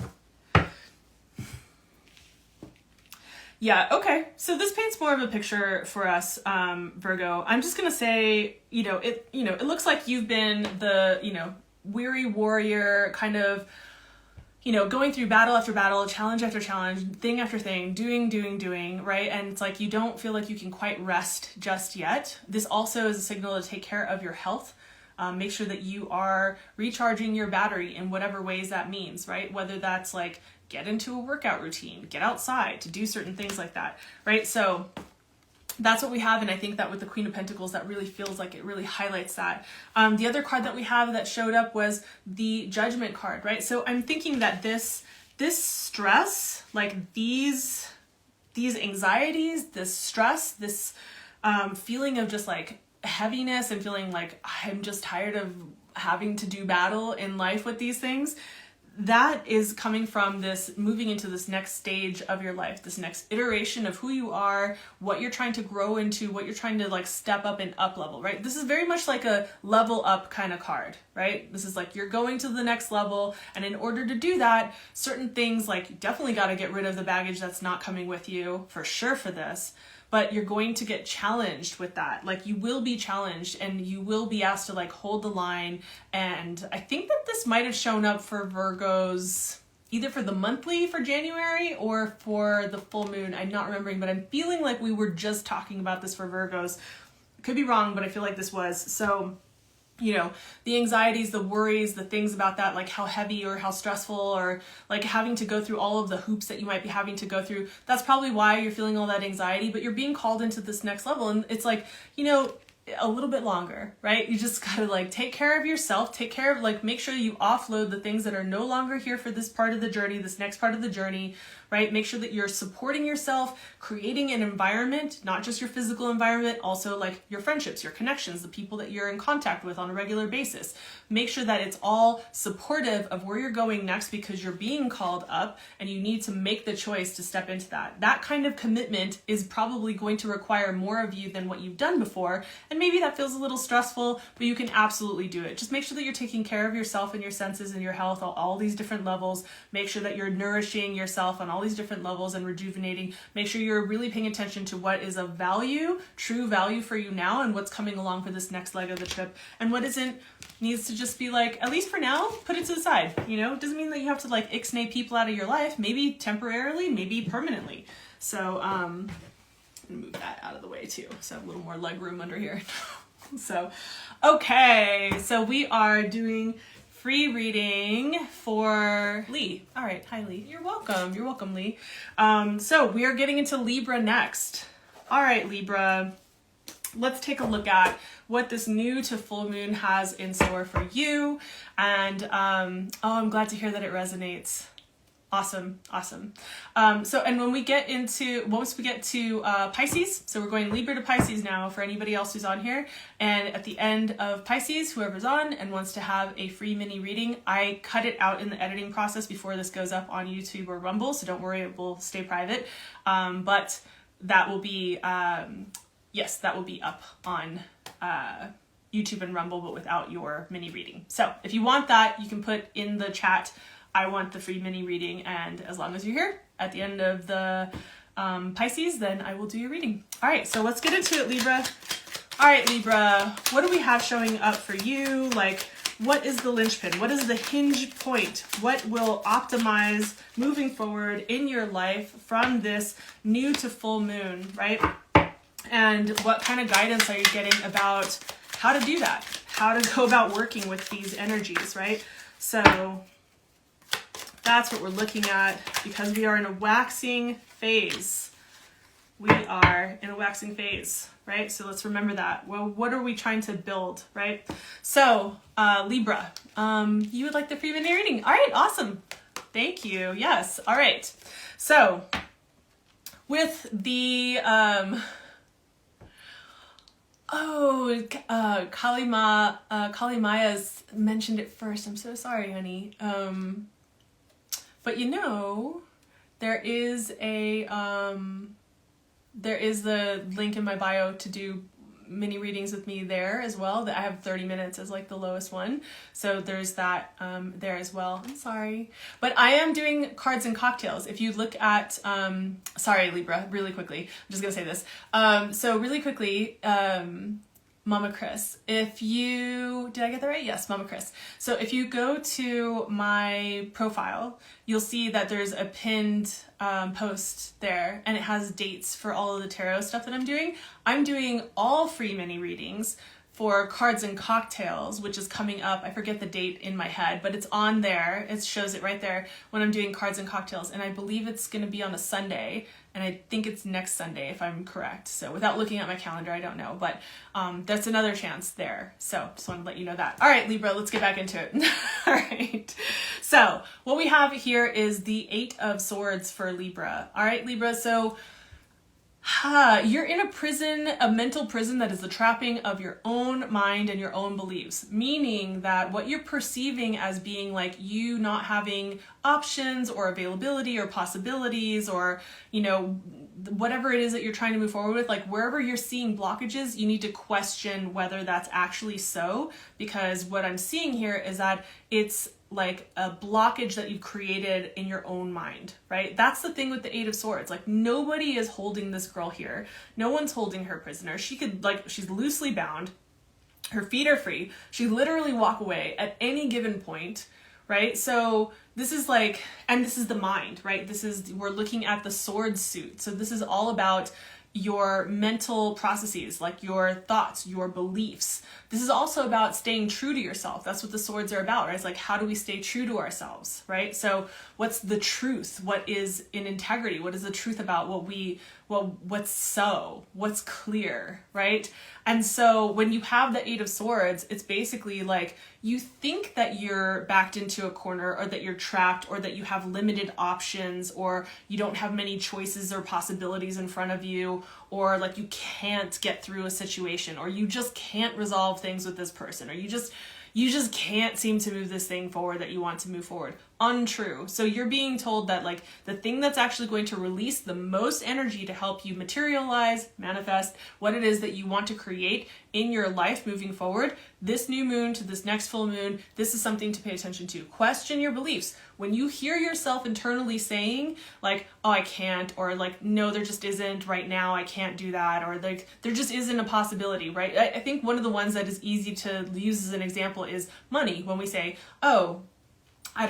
Yeah, okay. So this paints more of a picture for us, Virgo. I'm just going to say, it looks like you've been the, weary warrior, kind of, going through battle after battle, challenge after challenge, thing after thing, doing, right? And it's like you don't feel like you can quite rest just yet. This also is a signal to take care of your health. Make sure that you are recharging your battery in whatever ways that means, right? Whether that's like get into a workout routine, get outside to do certain things like that, right? So that's what we have. And I think that with the Queen of Pentacles, that really feels like it really highlights that. The other card that we have that showed up was the Judgment card, right? So I'm thinking that this stress, like these anxieties, this stress, this feeling of just like heaviness and feeling like I'm just tired of having to do battle in life with these things, that is coming from this moving into this next stage of your life, this next iteration of who you are, what you're trying to grow into, what you're trying to like step up and up level, right? This is very much like a level up kind of card, right? This is like you're going to the next level, and in order to do that, certain things like you definitely got to get rid of the baggage that's not coming with you for sure for this. But you're going to get challenged with that. Like you will be challenged and you will be asked to like hold the line. And I think that this might have shown up for Virgos either for the monthly for January or for the full moon. I'm not remembering, but I'm feeling like we were just talking about this for Virgos. Could be wrong, but I feel like this was. So, the anxieties, the worries, the things about that, like how heavy or how stressful or like having to go through all of the hoops that you might be having to go through. That's probably why you're feeling all that anxiety, but you're being called into this next level. And it's like, a little bit longer, right? You just gotta like take care of yourself, make sure you offload the things that are no longer here for this part of the journey, this next part of the journey, right? Make sure that you're supporting yourself, creating an environment, not just your physical environment, also like your friendships, your connections, the people that you're in contact with on a regular basis. Make sure that it's all supportive of where you're going next, because you're being called up and you need to make the choice to step into that. That kind of commitment is probably going to require more of you than what you've done before. And maybe that feels a little stressful, but you can absolutely do it. Just make sure that you're taking care of yourself and your senses and your health on all these different levels. Make sure that you're nourishing yourself on all these different levels and rejuvenating. Make sure you're really paying attention to what is of value, true value for you now, and what's coming along for this next leg of the trip. And what isn't needs to just be like, at least for now, put it to the side. It doesn't mean that you have to like ixnay people out of your life, maybe temporarily, maybe permanently. So I'm gonna move that out of the way too, so I have a little more leg room under here. So, okay, so we are doing free reading for Lee. All right, hi Lee. You're welcome, Lee. So we are getting into Libra next. All right, Libra, let's take a look at what this new to full moon has in store for you. And I'm glad to hear that it resonates. Awesome. Awesome. So, and once we get to Pisces, so we're going Libra to Pisces now for anybody else who's on here. And at the end of Pisces, whoever's on and wants to have a free mini reading, I cut it out in the editing process before this goes up on YouTube or Rumble. So don't worry, it will stay private. But that will be, yes, that will be up on YouTube and Rumble, but without your mini reading. So if you want that, you can put in the chat, I want the free mini reading, and as long as you're here at the end of the Pisces, then I will do your reading. All right, so let's get into it, Libra. All right, Libra, what do we have showing up for you? Like, what is the linchpin? What is the hinge point? What will optimize moving forward in your life from this new to full moon, right? And what kind of guidance are you getting about how to do that? How to go about working with these energies, right? So that's what we're looking at, because we are in a waxing phase. We are in a waxing phase, right? So let's remember that. Well, what are we trying to build, right? So, Libra, you would like the free mini reading. All right, awesome. Thank you. Yes. All right. So, with the, Kalimaya's mentioned it first. I'm so sorry, honey. But you know, there is the link in my bio to do mini readings with me there as well. That I have 30 minutes as like the lowest one. So there's that there as well. I'm sorry. But I am doing cards and cocktails. If you look at, sorry, Libra, really quickly. I'm just going to say this. So really quickly, Mama Chris, if you, did I get that right? Yes, Mama Chris. So if you go to my profile, you'll see that there's a pinned post there, and it has dates for all of the tarot stuff that I'm doing. I'm doing all free mini readings for cards and cocktails, which is coming up. I forget the date in my head, but it's on there. It shows it right there when I'm doing cards and cocktails. And I believe it's going to be on a Sunday. And I think it's next Sunday, if I'm correct. So without looking at my calendar, I don't know. But that's another chance there. So just want to let you know that. All right, Libra, let's get back into it. All right. So what we have here is the 8 of Swords for Libra. All right, Libra. So you're in a prison, a mental prison that is the trapping of your own mind and your own beliefs, meaning that what you're perceiving as being like you not having options or availability or possibilities or, you know, whatever it is that you're trying to move forward with, like wherever you're seeing blockages, you need to question whether that's actually so, because what I'm seeing here is that it's like a blockage that you've created in your own mind, right? That's the thing with the 8 of Swords. Like nobody is holding this girl here. No one's holding her prisoner. She could, like, she's loosely bound. Her feet are free. She literally walk away at any given point, right? So this is like, and this is the mind, right? This is, we're looking at the sword suit. So this is all about your mental processes, like your thoughts, your beliefs. This is also about staying true to yourself. That's what the swords are about, right? It's like, how do we stay true to ourselves, right? So what's the truth? What is in integrity? What is the truth about what's clear, right? And so when you have the 8 of Swords, it's basically like you think that you're backed into a corner or that you're trapped or that you have limited options or you don't have many choices or possibilities in front of you, or like you can't get through a situation, or you just can't resolve things with this person, or you just can't seem to move this thing forward that you want to move forward. Untrue. So you're being told that like the thing that's actually going to release the most energy to help you materialize, manifest what it is that you want to create in your life moving forward, this new moon to this next full moon, this is something to pay attention to. Question your beliefs. When you hear yourself internally saying like, oh, I can't, or like, no, there just isn't right now, I can't do that, or like, there just isn't a possibility, right? I think one of the ones that is easy to use as an example is money. When we say, oh, I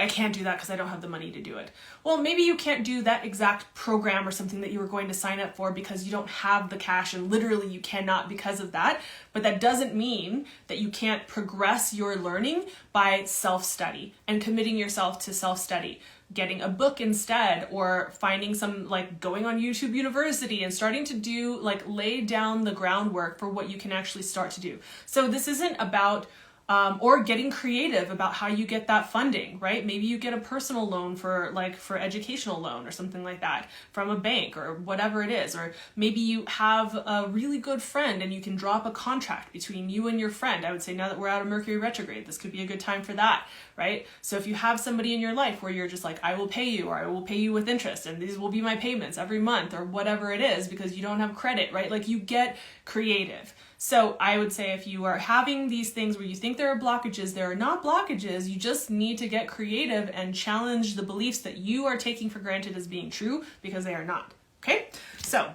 can't do that because I don't have the money to do it. Well, maybe you can't do that exact program or something that you were going to sign up for because you don't have the cash, and literally you cannot because of that. But that doesn't mean that you can't progress your learning by self-study and committing yourself to self-study. Getting a book instead, or finding some, like going on YouTube University and starting to do, like lay down the groundwork for what you can actually start to do. So this isn't about or getting creative about how you get that funding, right? Maybe you get a personal loan for educational loan or something like that from a bank or whatever it is. Or maybe you have a really good friend and you can draw up a contract between you and your friend. I would say now that we're out of Mercury retrograde, this could be a good time for that, right? So if you have somebody in your life where you're just like, I will pay you, or I will pay you with interest, and these will be my payments every month, or whatever it is, because you don't have credit, right? Like, you get creative. So I would say if you are having these things where you think there are blockages, there are not blockages. You just need to get creative and challenge the beliefs that you are taking for granted as being true, because they are not. Okay? So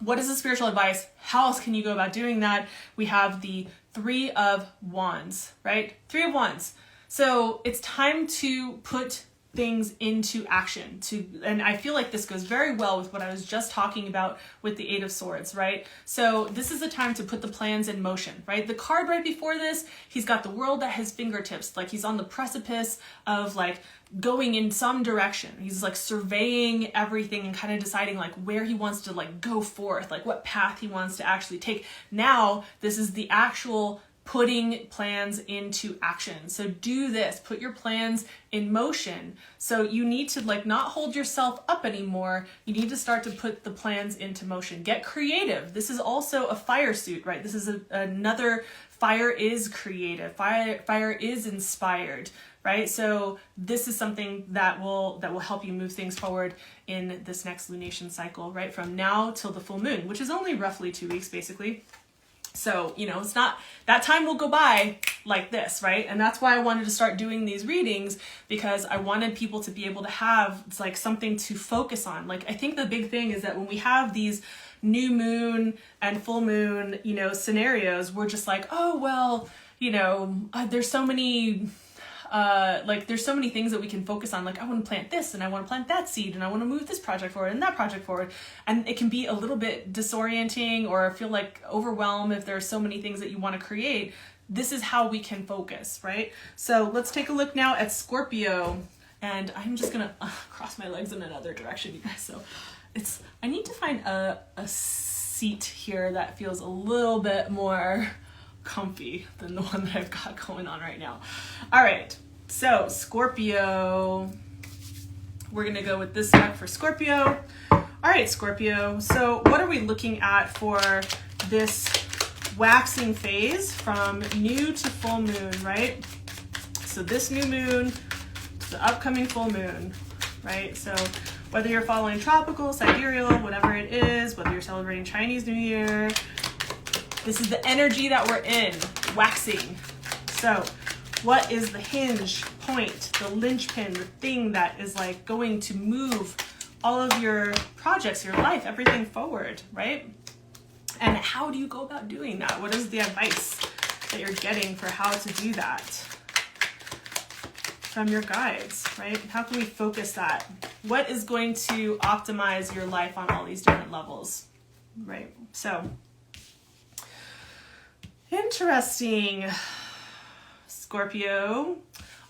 what is the spiritual advice? How else can you go about doing that? We have the Three of Wands, right? Three of Wands. So it's time to put things into action, and I feel like this goes very well with what I was just talking about with the Eight of Swords, right? So this is the time to put the plans in motion, right? The card right before this, he's got the world at his fingertips, like he's on the precipice of like going in some direction. He's like surveying everything and kind of deciding like where he wants to like go forth, like what path he wants to actually take. Now this is the actual putting plans into action. So do this, put your plans in motion. So you need to like not hold yourself up anymore. You need to start to put the plans into motion. Get creative. This is also a fire suit, right? This is another, fire is creative. Fire is inspired, right? So this is something that will help you move things forward in this next lunation cycle, right? From now till the full moon, which is only roughly 2 weeks basically. So, you know, it's not, that time will go by like this, right? And that's why I wanted to start doing these readings, because I wanted people to be able to have, it's like something to focus on. Like, I think the big thing is that when we have these new moon and full moon, you know, scenarios, we're just like, oh, well, you know, there's so many, there's so many things that we can focus on. Like, I want to plant this and I want to plant that seed and I want to move this project forward and that project forward. And it can be a little bit disorienting or feel like overwhelmed if there are so many things that you want to create. This is how we can focus, right? So let's take a look now at Scorpio, and I'm just going to cross my legs in another direction, you guys. So I need to find a seat here that feels a little bit more comfy than the one that I've got going on right now. All right, so Scorpio, we're gonna go with this deck for Scorpio. All right, Scorpio, so what are we looking at for this waxing phase from new to full moon, right? So this new moon to the upcoming full moon, right? So whether you're following tropical, sidereal, whatever it is, whether you're celebrating Chinese New Year, this is the energy that we're in, waxing. So what is the hinge point, the linchpin, the thing that is like going to move all of your projects, your life, everything forward, right? And how do you go about doing that? What is the advice that you're getting for how to do that from your guides, right? How can we focus that? What is going to optimize your life on all these different levels, right? So interesting, Scorpio.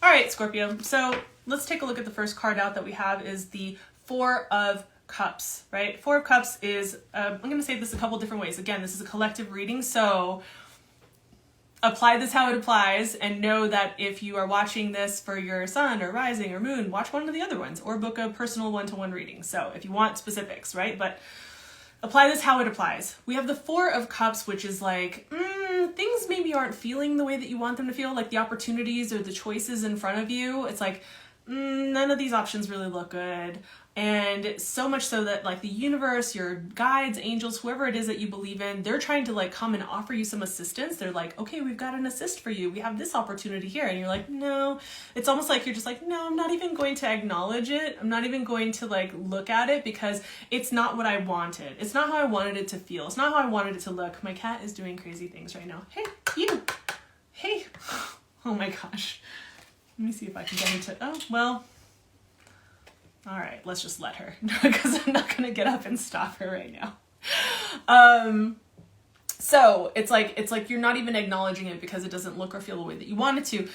All right, Scorpio. So let's take a look at the first card out that we have is the Four of Cups, right? Four of Cups is, I'm going to say this a couple different ways. Again, this is a collective reading, so apply this how it applies, and know that if you are watching this for your sun or rising or moon, watch one of the other ones or book a personal one-to-one reading. So if you want specifics, right? But apply this how it applies. We have the Four of Cups, which is like, things maybe aren't feeling the way that you want them to feel, like the opportunities or the choices in front of you. It's like, none of these options really look good. And so much so that like the universe, your guides, angels, whoever it is that you believe in, they're trying to like come and offer you some assistance. They're like, okay, we've got an assist for you. We have this opportunity here. And you're like, no, it's almost like you're just like, no, I'm not even going to acknowledge it. I'm not even going to like look at it because it's not what I wanted. It's not how I wanted it to feel. It's not how I wanted it to look. My cat is doing crazy things right now. Hey, you. Hey. Oh my gosh. Let me see if I can get her to, oh, well. All right, let's just let her, because I'm not going to get up and stop her right now. So it's like you're not even acknowledging it because it doesn't look or feel the way that you want it to.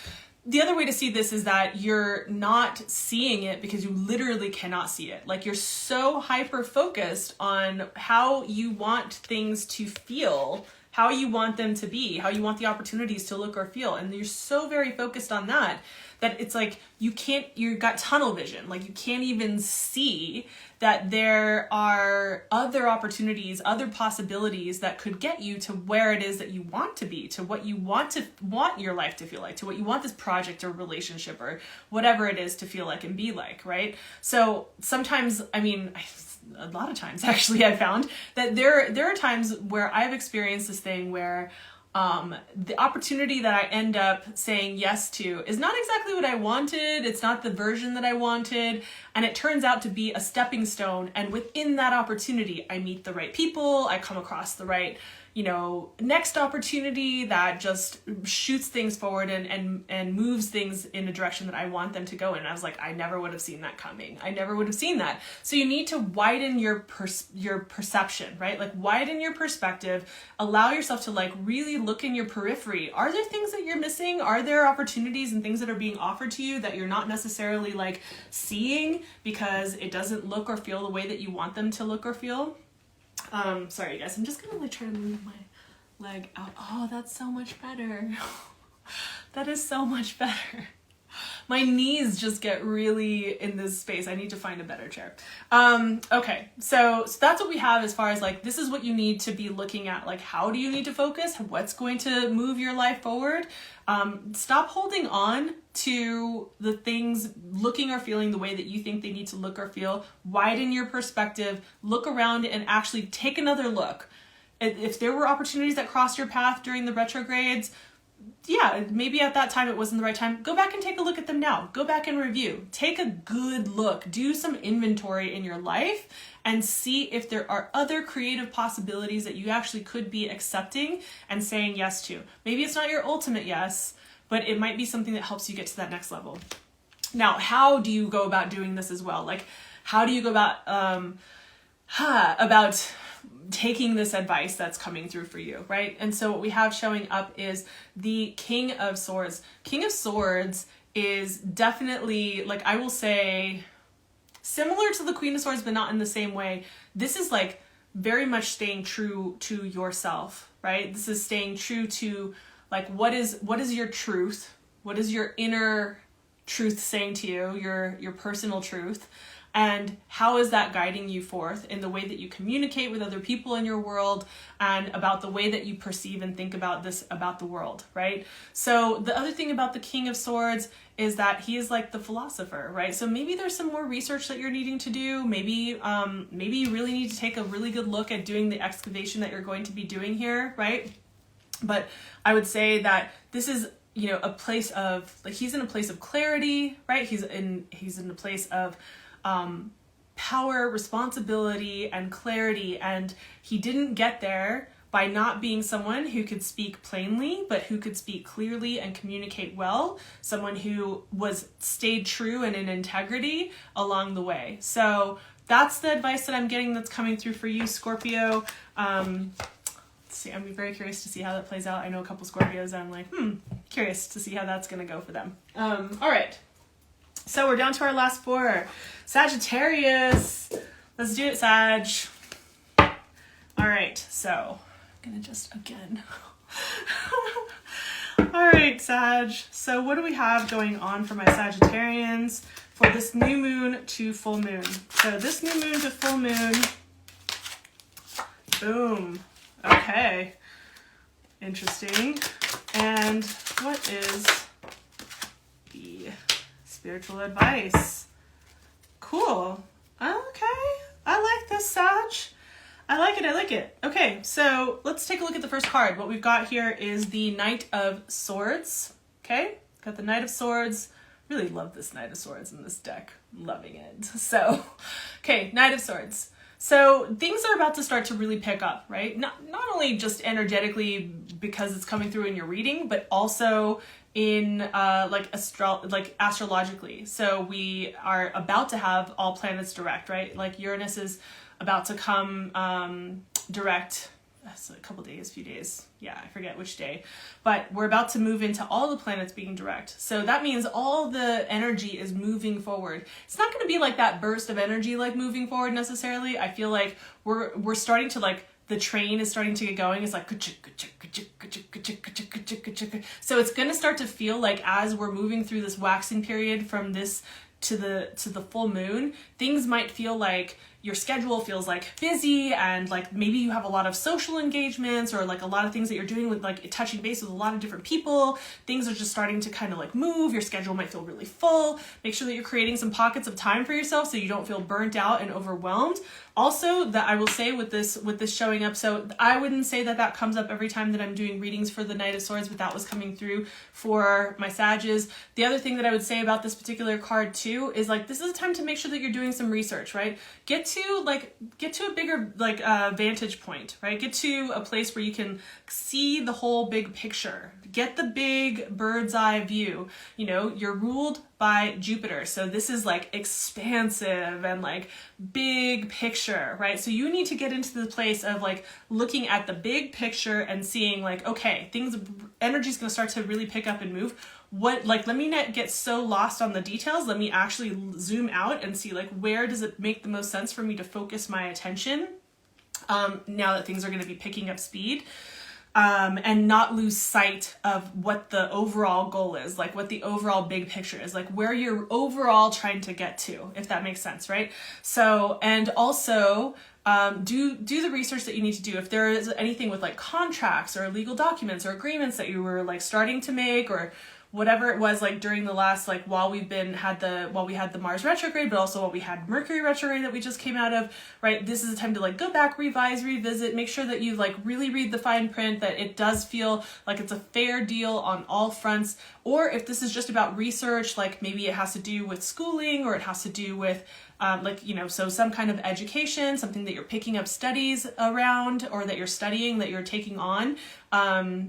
The other way to see this is that you're not seeing it because you literally cannot see it. Like, you're so hyper focused on how you want things to feel, how you want them to be, how you want the opportunities to look or feel. And you're so very focused on that it's like you've got tunnel vision. Like you can't even see that there are other opportunities, other possibilities that could get you to where it is that you want to be, to what you want your life to feel like, to what you want this project or relationship or whatever it is to feel like and be like, right? So sometimes, a lot of times actually, I found that there are times where I've experienced this thing where the opportunity that I end up saying yes to is not exactly what I wanted. It's not the version that I wanted. And it turns out to be a stepping stone. And within that opportunity, I meet the right people. I come across the right, next opportunity that just shoots things forward and moves things in a direction that I want them to go in. And I was like, I never would have seen that coming. I never would have seen that. So you need to widen your perception, right? Like widen your perspective, allow yourself to like really look in your periphery. Are there things that you're missing? Are there opportunities and things that are being offered to you that you're not necessarily like seeing because it doesn't look or feel the way that you want them to look or feel? Sorry guys, I'm just gonna like try to move my leg out. Oh, that's so much better. That is so much better. My knees just get really in this space. I need to find a better chair. Okay, so that's what we have as far as like, this is what you need to be looking at. Like, how do you need to focus? What's going to move your life forward? Stop holding on to the things looking or feeling the way that you think they need to look or feel. Widen your perspective, look around and actually take another look. If there were opportunities that crossed your path during the retrogrades, yeah, maybe at that time it wasn't the right time. Go back and take a look at them now. Go back and review. Take a good look. Do some inventory in your life and see if there are other creative possibilities that you actually could be accepting and saying yes to. Maybe it's not your ultimate yes, but it might be something that helps you get to that next level. Now, how do you go about doing this as well? Like, how do you go about taking this advice that's coming through for you, right? And so what we have showing up is the King of Swords. King of Swords is definitely, like, I will say, similar to the Queen of Swords, but not in the same way. This is like very much staying true to yourself, right? This is staying true to like, what is your truth? What is your inner truth saying to you, your personal truth? And how is that guiding you forth in the way that you communicate with other people in your world and about the way that you perceive and think about the world, right? So the other thing about the King of Swords is that he is like the philosopher, right? So maybe there's some more research that you're needing to do. Maybe you really need to take a really good look at doing the excavation that you're going to be doing here, right? But I would say that this is, a place of, like, he's in a place of clarity, right? He's in a place of power, responsibility, and clarity. And he didn't get there by not being someone who could speak plainly, but who could speak clearly and communicate well. Someone who stayed true and in integrity along the way. So that's the advice that I'm getting that's coming through for you, Scorpio. Let's see, I'm very curious to see how that plays out. I know a couple Scorpios and I'm like, curious to see how that's going to go for them. All right. So we're down to our last four. Sagittarius. Let's do it, Sag. All right, so I'm gonna just again. All right, Sag. So what do we have going on for my Sagittarians for this new moon to full moon? So this new moon to full moon. Boom. Okay. Interesting. And what is the spiritual advice? Cool. Okay. I like this, Sag. I like it. Okay, so let's take a look at the first card. What we've got here is the Knight of Swords. Okay, got the Knight of Swords. Really love this Knight of Swords in this deck. Loving it. So, okay, Knight of Swords. So things are about to start to really pick up, right? Not only just energetically because it's coming through in your reading, but also in astrologically. So we are about to have all planets direct, right? Like Uranus is about to come direct. That's a few days. Yeah, I forget which day. But we're about to move into all the planets being direct. So that means all the energy is moving forward. It's not going to be like that burst of energy like moving forward necessarily. I feel like we're starting to like the train is starting to get going. It's like, so it's going to start to feel like as we're moving through this waxing period from this to the full moon, things might feel like your schedule feels like busy, and like maybe you have a lot of social engagements or like a lot of things that you're doing with like touching base with a lot of different people. Things are just starting to kind of like move. Your schedule might feel really full. Make sure that you're creating some pockets of time for yourself so you don't feel burnt out and overwhelmed. Also, that I will say with this showing up, so I wouldn't say that comes up every time that I'm doing readings for the Knight of Swords, but that was coming through for my Sages. The other thing that I would say about this particular card too is like, this is a time to make sure that you're doing some research, right? Get to a bigger vantage point, right? Get to a place where you can see the whole big picture. Get the big bird's eye view. You know, you're ruled by Jupiter, so this is like expansive and like big picture, right? So you need to get into the place of like looking at the big picture and seeing like, okay, energy is going to start to really pick up and move. Let me not get so lost on the details. Let me actually zoom out and see like, where does it make the most sense for me to focus my attention now that things are going to be picking up speed. And not lose sight of what the overall goal is, like what the overall big picture is, like where you're overall trying to get to, if that makes sense, right? So, and also do the research that you need to do. If there is anything with like contracts or legal documents or agreements that you were like starting to make, or whatever it was, like during the last, like while we had the Mars retrograde, but also while we had Mercury retrograde that we just came out of, right? This is a time to like go back, revise, revisit, make sure that you like really read the fine print, that it does feel like it's a fair deal on all fronts. Or if this is just about research, like maybe it has to do with schooling, or it has to do with so some kind of education, something that you're picking up studies around, or that you're studying, that you're taking on.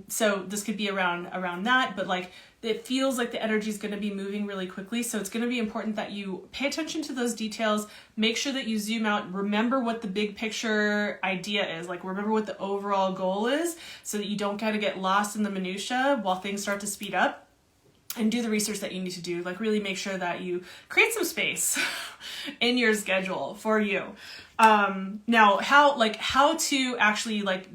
So this could be around that, but like, it feels like the energy is going to be moving really quickly. So it's going to be important that you pay attention to those details, make sure that you zoom out, remember what the big picture idea is, like remember what the overall goal is, so that you don't kind of get lost in the minutia while things start to speed up. And do the research that you need to do. Like really make sure that you create some space in your schedule for you. Now, how to actually like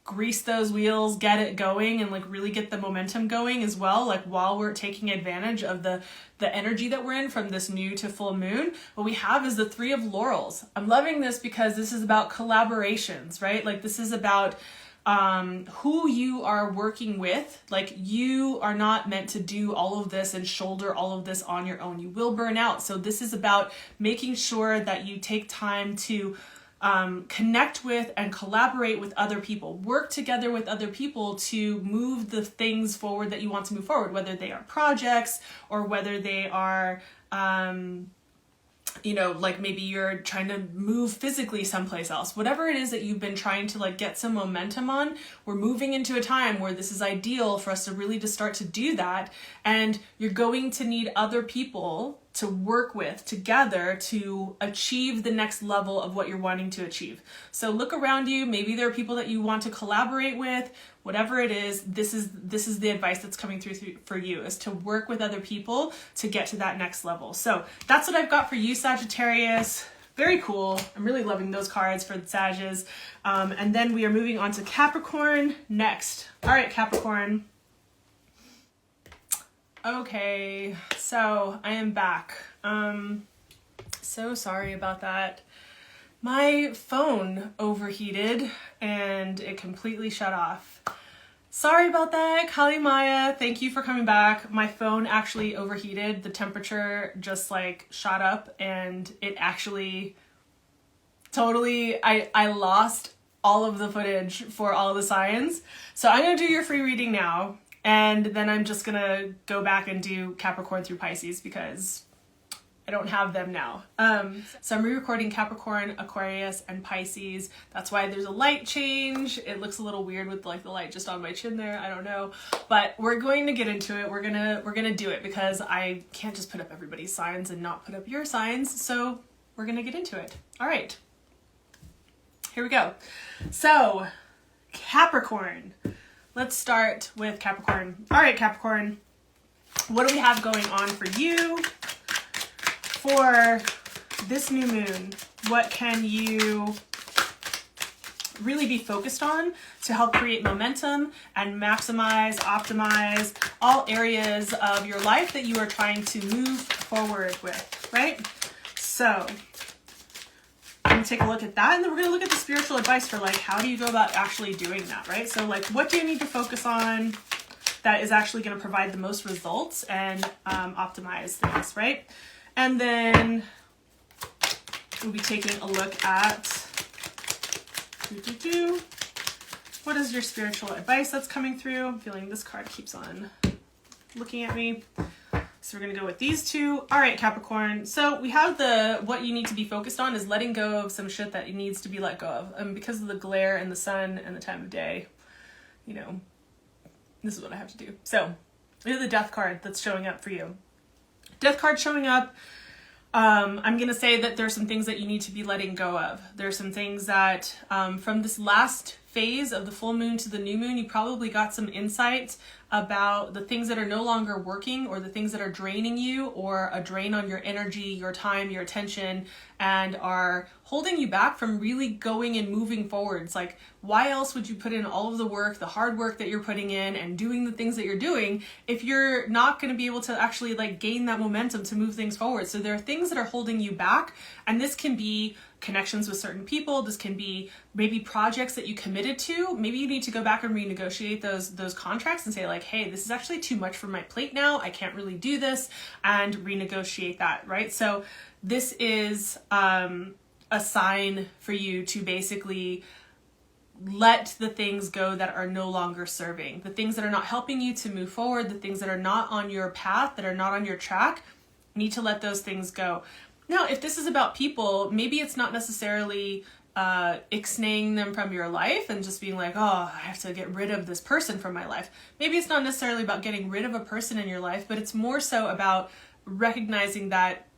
grease those wheels, get it going, and like really get the momentum going as well, like while we're taking advantage of the energy that we're in from this new to full moon. What we have is the Three of Laurels. I'm loving this because this is about collaborations, right? Like this is about who you are working with. Like you are not meant to do all of this and shoulder all of this on your own. You will burn out. So this is about making sure that you take time to connect with and collaborate with other people, work together with other people to move the things forward that you want to move forward, whether they are projects or whether they are, like maybe you're trying to move physically someplace else. Whatever it is that you've been trying to like get some momentum on, we're moving into a time where this is ideal for us to really just start to do that. And you're going to need other people to work with together to achieve the next level of what you're wanting to achieve. So look around you. Maybe there are people that you want to collaborate with. Whatever it is, this is the advice that's coming through for you, is to work with other people to get to that next level. So that's what I've got for you, Sagittarius. Very cool. I'm really loving those cards for the Sages. And then we are moving on to Capricorn next. All right, Capricorn. Okay, so I am back. So sorry about that. My phone overheated and it completely shut off. Sorry about that, Kali Maya. Thank you for coming back. My phone actually overheated. The temperature just like shot up, and it actually totally, I lost all of the footage for all the signs. So I'm gonna do your free reading now. And then I'm just gonna go back and do Capricorn through Pisces because I don't have them now. So I'm re-recording Capricorn, Aquarius, and Pisces. That's why there's a light change. It looks a little weird with like the light just on my chin there. I don't know, but we're going to get into it. We're gonna do it because I can't just put up everybody's signs and not put up your signs. So we're gonna get into it. All right, here we go. So Capricorn. Let's start with Capricorn. All right, Capricorn, what do we have going on for you for this new moon? What can you really be focused on to help create momentum and maximize, optimize all areas of your life that you are trying to move forward with, right? So I'm gonna take a look at that, and then we're gonna look at the spiritual advice for like, how do you go about actually doing that, right? So like, what do you need to focus on that is actually gonna provide the most results and optimize things, right? And then we'll be taking a look at what is your spiritual advice that's coming through. I'm feeling this card keeps on looking at me. So we're going to go with these two. All right, Capricorn. So we have what you need to be focused on is letting go of some shit that needs to be let go of. And because of the glare and the sun and the time of day, you know, this is what I have to do. So this is the Death card that's showing up for you. Death card showing up. I'm going to say that there's some things that you need to be letting go of. There's some things that from this last phase of the full moon to the new moon, you probably got some insight about the things that are no longer working, or the things that are draining you, or a drain on your energy, your time, your attention, and are holding you back from really going and moving forward. It's like, why else would you put in all of the work, the hard work that you're putting in and doing the things that you're doing, if you're not going to be able to actually like gain that momentum to move things forward? So there are things that are holding you back, and this can be connections with certain people. This can be maybe projects that you committed to. Maybe you need to go back and renegotiate those contracts and say like, hey, this is actually too much for my plate now. I can't really do this, and renegotiate that, right? So this is a sign for you to basically let the things go that are no longer serving, the things that are not helping you to move forward, the things that are not on your path, that are not on your track. You need to let those things go. Now, if this is about people, maybe it's not necessarily ixnaying them from your life and just being like, oh, I have to get rid of this person from my life. Maybe it's not necessarily about getting rid of a person in your life, but it's more so about recognizing that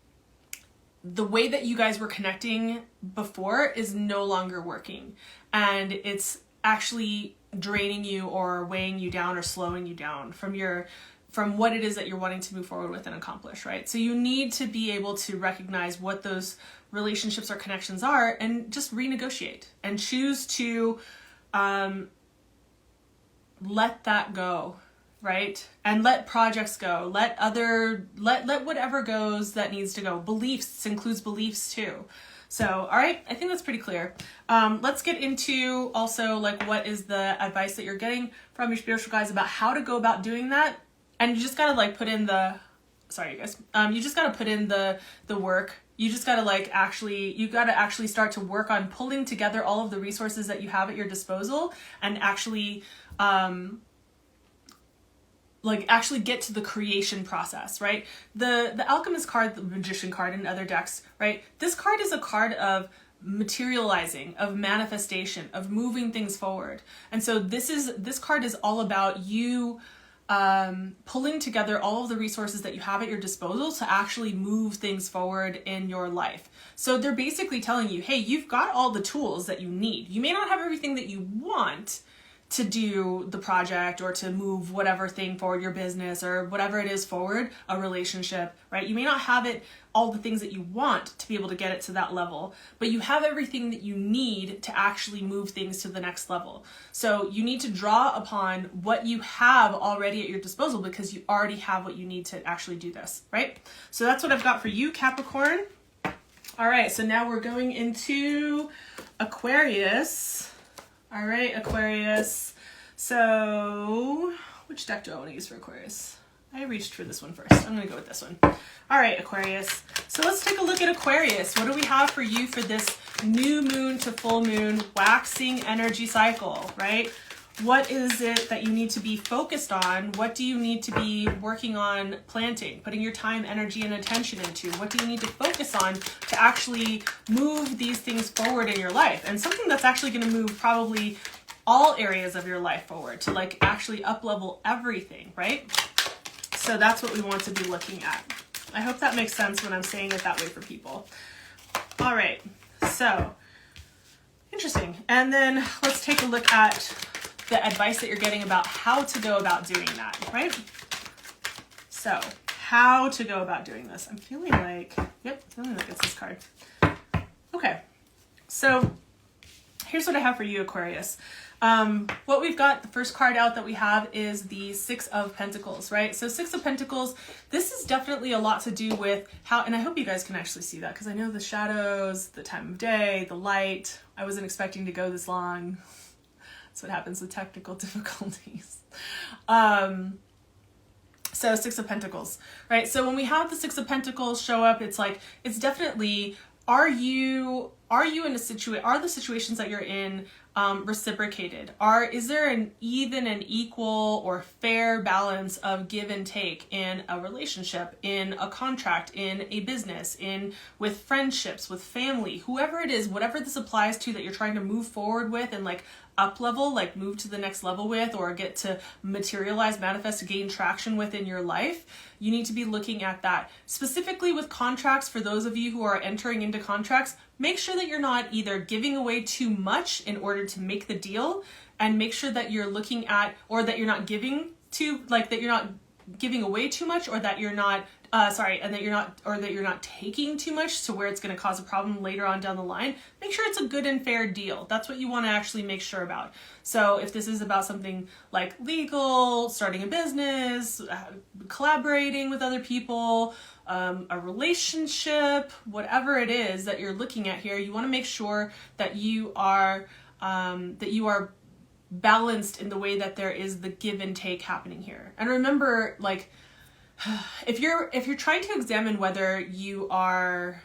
the way that you guys were connecting before is no longer working, and it's actually draining you or weighing you down or slowing you down from what it is that you're wanting to move forward with and accomplish, right? So you need to be able to recognize what those relationships or connections are and just renegotiate and choose to let that go, right? And let projects go, let whatever goes that needs to go. Beliefs includes beliefs too. So, all right, I think that's pretty clear. Let's get into also like, what is the advice that you're getting from your spiritual guides about how to go about doing that? And you just gotta like put in the, sorry you guys, you just gotta put in the work. You just gotta actually start to work on pulling together all of the resources that you have at your disposal, and actually get to the creation process, right? The Alchemist card, the Magician card, and other decks, right? This card is a card of materializing, of manifestation, of moving things forward. And so this card is all about you pulling together all of the resources that you have at your disposal to actually move things forward in your life. So they're basically telling you, hey, you've got all the tools that you need. You may not have everything that you want to do the project or to move whatever thing forward, your business or whatever it is forward, a relationship, right? You may not have all the things that you want to be able to get it to that level, but you have everything that you need to actually move things to the next level. So you need to draw upon what you have already at your disposal, because you already have what you need to actually do this, right? So that's what I've got for you, Capricorn. All right, so now we're going into Aquarius. All right, Aquarius. So which deck do I want to use for Aquarius? I reached for this one first. I'm going to go with this one. All right, Aquarius. So let's take a look at Aquarius. What do we have for you for this new moon to full moon waxing energy cycle, right? What is it that you need to be focused on? What do you need to be working on planting, putting your time, energy, and attention into? What do you need to focus on to actually move these things forward in your life? And something that's actually going to move probably all areas of your life forward, to like actually up-level everything, right? So that's what we want to be looking at. I hope that makes sense when I'm saying it that way for people. All right, so interesting. And then let's take a look at the advice that you're getting about how to go about doing that, right? So how to go about doing this. I'm feeling like it's this card. Okay, so here's what I have for you, Aquarius. What we've got, the first card out that we have is the Six of Pentacles, right? So Six of Pentacles, this is definitely a lot to do with how, and I hope you guys can actually see that because I know the shadows, the time of day, the light. I wasn't expecting to go this long. That's what happens with technical difficulties. So Six of Pentacles, right? So when we have the Six of Pentacles show up, it's like, it's definitely, are you in a situation, are the situations that you're in reciprocated? Is there an even and equal or fair balance of give and take in a relationship, in a contract, in a business, with friendships, with family, whoever it is, whatever this applies to that you're trying to move forward with and like up level, like move to the next level with, or get to materialize, manifest, gain traction within your life, you need to be looking at that. Specifically with contracts, for those of you who are entering into contracts, make sure that you're not either giving away too much in order to make the deal, and make sure that you're looking at, or that you're not giving to, like that you're not giving away too much, or that you're not and that you're not taking too much to where it's going to cause a problem later on down the line. Make sure it's a good and fair deal. That's what you want to actually make sure about. So if this is about something like legal, starting a business, collaborating with other people, a relationship, whatever it is that you're looking at here, you want to make sure that you are balanced in the way that there is the give and take happening here. And remember, like, if you're trying to examine whether you are,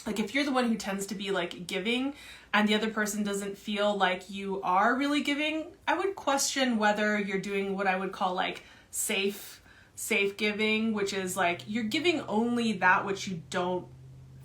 like, if you're the one who tends to be like giving and the other person doesn't feel like you are really giving, I would question whether you're doing what I would call like safe giving, which is like you're giving only that which you don't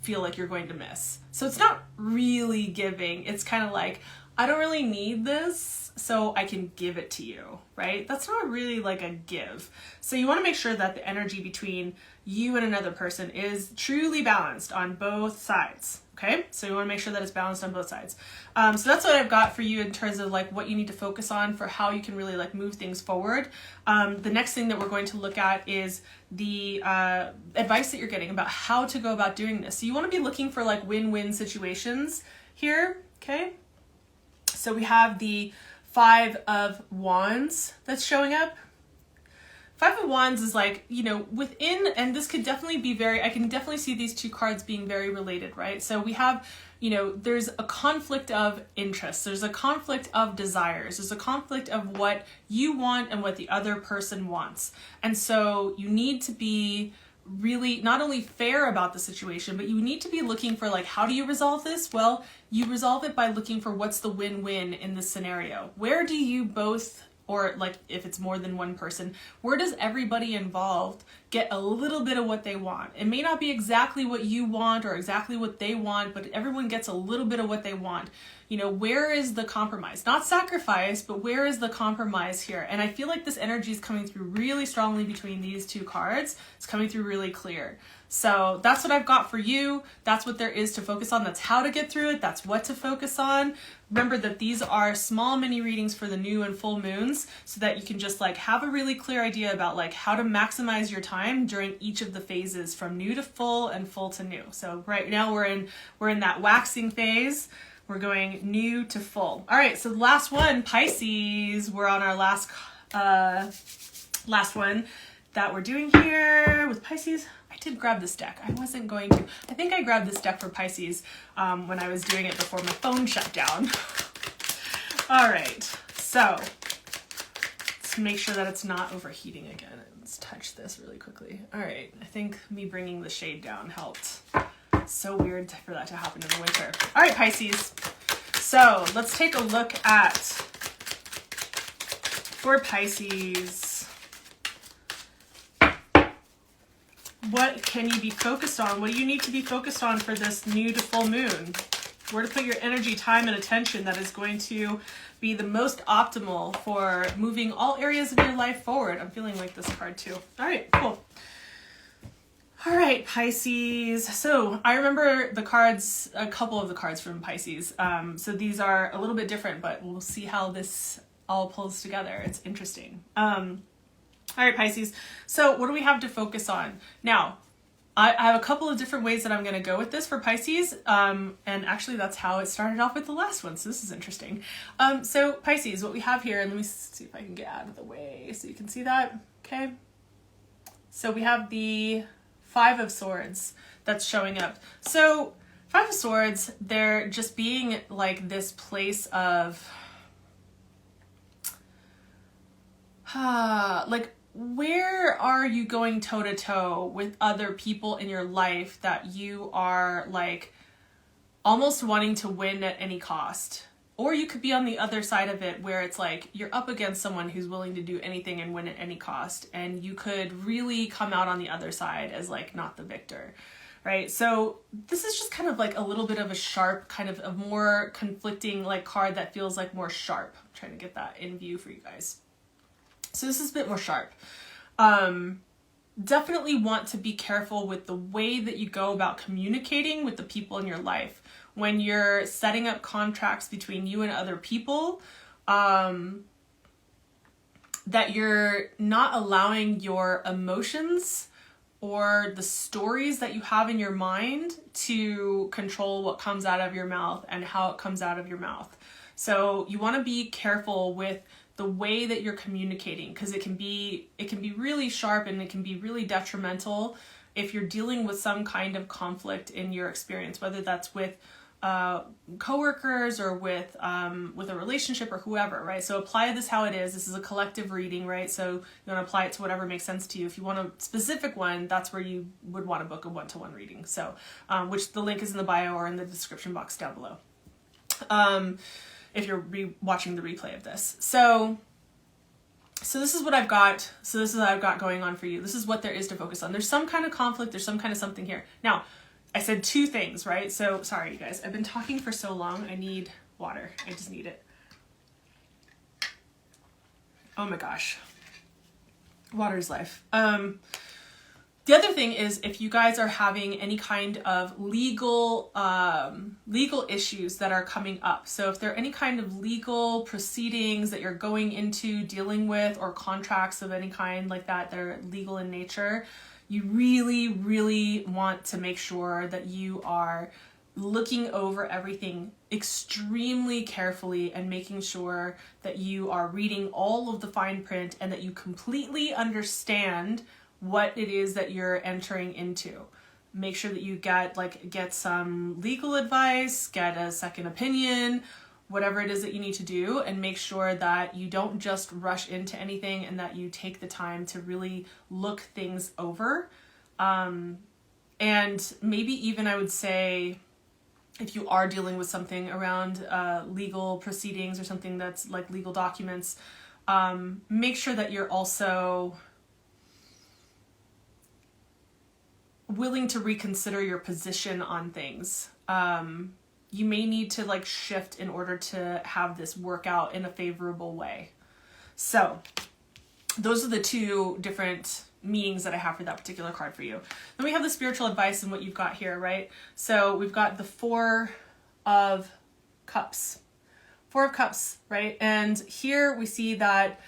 feel like you're going to miss. So it's not really giving. It's kind of like, I don't really need this, so I can give it to you, right? That's not really like a give. So you want to make sure that the energy between you and another person is truly balanced on both sides, okay? So you want to make sure that it's balanced on both sides. So that's what I've got for you in terms of like what you need to focus on for how you can really like move things forward. The next thing that we're going to look at is the advice that you're getting about how to go about doing this. So you want to be looking for like win-win situations here, okay? So we have the Five of Wands that's showing up. Five of Wands is like, you know, within, and this could definitely be I can definitely see these two cards being very related, right? So we have, you know, there's a conflict of interests. There's a conflict of desires. There's a conflict of what you want and what the other person wants. And so you need to be really not only fair about the situation, but you need to be looking for like, how do you resolve this? Well, you resolve it by looking for what's the win-win in this scenario. Where do you both, or like if it's more than one person, where does everybody involved get a little bit of what they want? It may not be exactly what you want or exactly what they want, but everyone gets a little bit of what they want. You know, where is the compromise? Not sacrifice, but where is the compromise here? And I feel like this energy is coming through really strongly between these two cards. It's coming through really clear. So that's what I've got for you. That's what there is to focus on. That's how to get through it. That's what to focus on. Remember that these are small mini readings for the new and full moons so that you can just like have a really clear idea about like how to maximize your time during each of the phases from new to full and full to new. So right now we're in that waxing phase. We're going new to full. All right, so the last one, Pisces, we're on our last one that we're doing here with Pisces. I did grab this deck. I wasn't going to. I think I grabbed this deck for Pisces when I was doing it before my phone shut down. All right, so let's make sure that it's not overheating again. Let's touch this really quickly. All right, I think me bringing the shade down helped. So weird for that to happen in the winter. All right, Pisces. So let's take a look at, for Pisces, what can you be focused on? What do you need to be focused on for this new to full moon? Where to put your energy, time, and attention that is going to be the most optimal for moving all areas of your life forward. I'm feeling like this card too. All right, cool. All right, Pisces. So I remember the cards, a couple of the cards from Pisces. So these are a little bit different, but we'll see how this all pulls together. It's interesting. All right, Pisces. So what do we have to focus on? Now, I have a couple of different ways that I'm going to go with this for Pisces. And actually that's how it started off with the last one. So this is interesting. So Pisces, what we have here, and let me see if I can get out of the way so you can see that. Okay. So we have the Five of Swords that's showing up. So Five of Swords, they're just being like this place of, like, where are you going toe to toe with other people in your life that you are like almost wanting to win at any cost? Or you could be on the other side of it where it's like you're up against someone who's willing to do anything and win at any cost. And you could really come out on the other side as like not the victor, right? So this is just kind of like a little bit of a sharp, kind of a more conflicting like card that feels like more sharp. I'm trying to get that in view for you guys. So this is a bit more sharp. Definitely want to be careful with the way that you go about communicating with the people in your life. When you're setting up contracts between you and other people, that you're not allowing your emotions or the stories that you have in your mind to control what comes out of your mouth and how it comes out of your mouth. So you want to be careful with the way that you're communicating, because it can be really sharp and it can be really detrimental if you're dealing with some kind of conflict in your experience, whether that's with coworkers or with a relationship or whoever, right? So apply this how it is. This is a collective reading, right? So you want to apply it to whatever makes sense to you. If you want a specific one, that's where you would want to book a one-to-one reading. So, which the link is in the bio or in the description box down below. If you're watching the replay of this. So this is what I've got. So this is what I've got going on for you. This is what there is to focus on. There's some kind of conflict. There's some kind of something here. Now, I said two things, right? So sorry, you guys. I've been talking for so long. I need water. I just need it. Oh my gosh. Water is life. The other thing is, if you guys are having any kind of legal issues that are coming up. So if there are any kind of legal proceedings that you're going into dealing with, or contracts of any kind like that are legal in nature, you really, really want to make sure that you are looking over everything extremely carefully and making sure that you are reading all of the fine print and that you completely understand what it is that you're entering into. Make sure that you get some legal advice, get a second opinion, whatever it is that you need to do, and make sure that you don't just rush into anything and that you take the time to really look things over. And maybe even I would say, if you are dealing with something around legal proceedings or something that's like legal documents, make sure that you're also willing to reconsider your position on things. You may need to shift in order to have this work out in a favorable way. So those are the two different meanings that I have for that particular card for you. Then we have the spiritual advice and what you've got here, right? So we've got the Four of Cups. Four of Cups, right? And here we see that,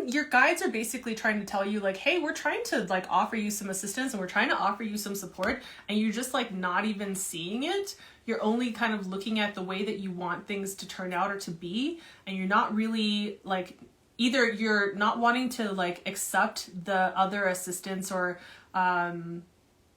your guides are basically trying to tell you hey, we're trying to offer you some assistance and we're trying to offer you some support, and you're just not even seeing it. You're only kind of looking at the way that you want things to turn out or to be, and you're not really either you're not wanting to accept the other assistance or the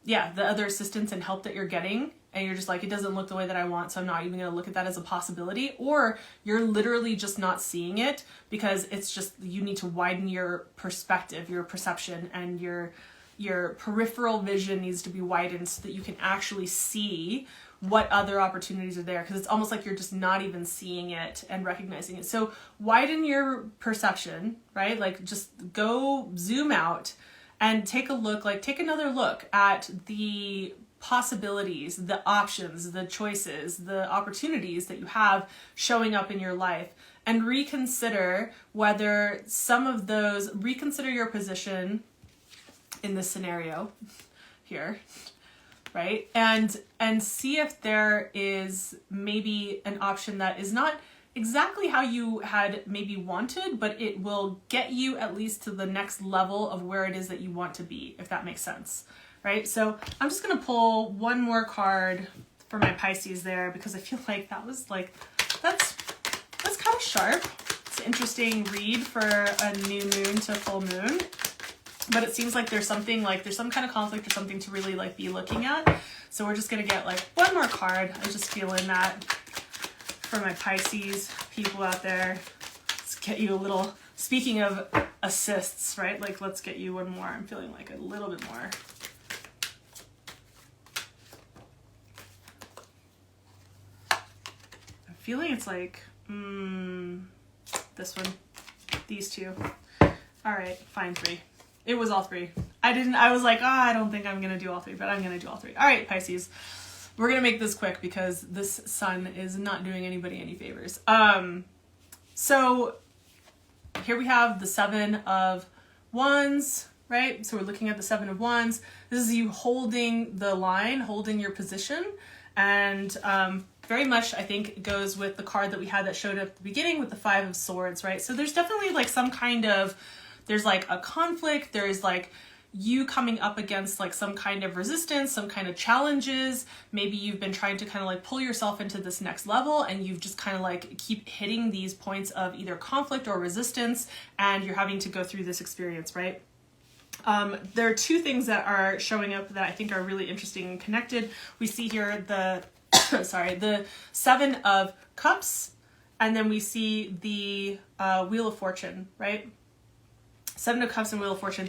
other assistance and help that you're getting, and you're just it doesn't look the way that I want, so I'm not even going to look at that as a possibility. Or you're literally just not seeing it because it's just, you need to widen your perspective, your perception, and your peripheral vision needs to be widened so that you can actually see what other opportunities are there, because it's almost like you're just not even seeing it and recognizing it. So widen your perception, right? Just go zoom out and take a look, take another look at the possibilities, the options, the choices, the opportunities that you have showing up in your life, and reconsider whether some of those, reconsider your position in this scenario here, right? And see if there is maybe an option that is not exactly how you had maybe wanted, but it will get you at least to the next level of where it is that you want to be, if that makes sense, right? So I'm just going to pull one more card for my Pisces there, because I feel like that was like, that's kind of sharp. It's an interesting read for a new moon to full moon, but it seems like there's something, like there's some kind of conflict or something to really like be looking at. So we're just going to get like one more card. I'm just feeling that for my Pisces people out there. Let's get you a little, speaking of assists, right? Like, let's get you one more. I'm feeling like a little bit more. I'm feeling it's like, this one, these two. All right, fine, 3. It was all 3. I was like, I don't think I'm going to do all 3, but I'm going to do all 3. All right, Pisces. We're going to make this quick because this sun is not doing anybody any favors. So here we have the 7 of Wands, right? So we're looking at the 7 of Wands. This is you holding the line, holding your position. And very much, I think, goes with the card that we had that showed up at the beginning with the 5 of Swords, right? So there's definitely like some kind of, there's like a conflict. There's like you coming up against like some kind of resistance, some kind of challenges. Maybe you've been trying to kind of like pull yourself into this next level, and you've just kind of like keep hitting these points of either conflict or resistance, and you're having to go through this experience, right? There are 2 things that are showing up that I think are really interesting and connected. We see here the, the 7 of Cups, and then we see the Wheel of Fortune, right? 7 of Cups and Wheel of Fortune.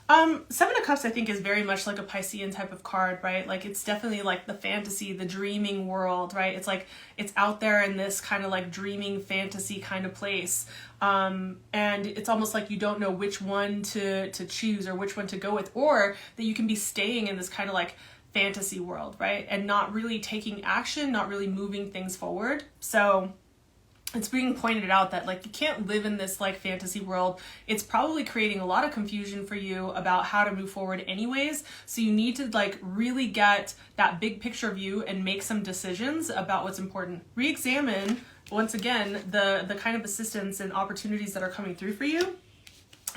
7 of Cups, I think, is very much like a Piscean type of card, right? Like, it's definitely like the fantasy, the dreaming world, right? It's like, it's out there in this kind of like dreaming fantasy kind of place. And it's almost like you don't know which one to choose or which one to go with, or that you can be staying in this kind of like fantasy world, right? And not really taking action, not really moving things forward. So it's being pointed out that like you can't live in this like fantasy world. It's probably creating a lot of confusion for you about how to move forward anyways. So you need to like really get that big picture view and make some decisions about what's important. Re-examine once again the kind of assistance and opportunities that are coming through for you.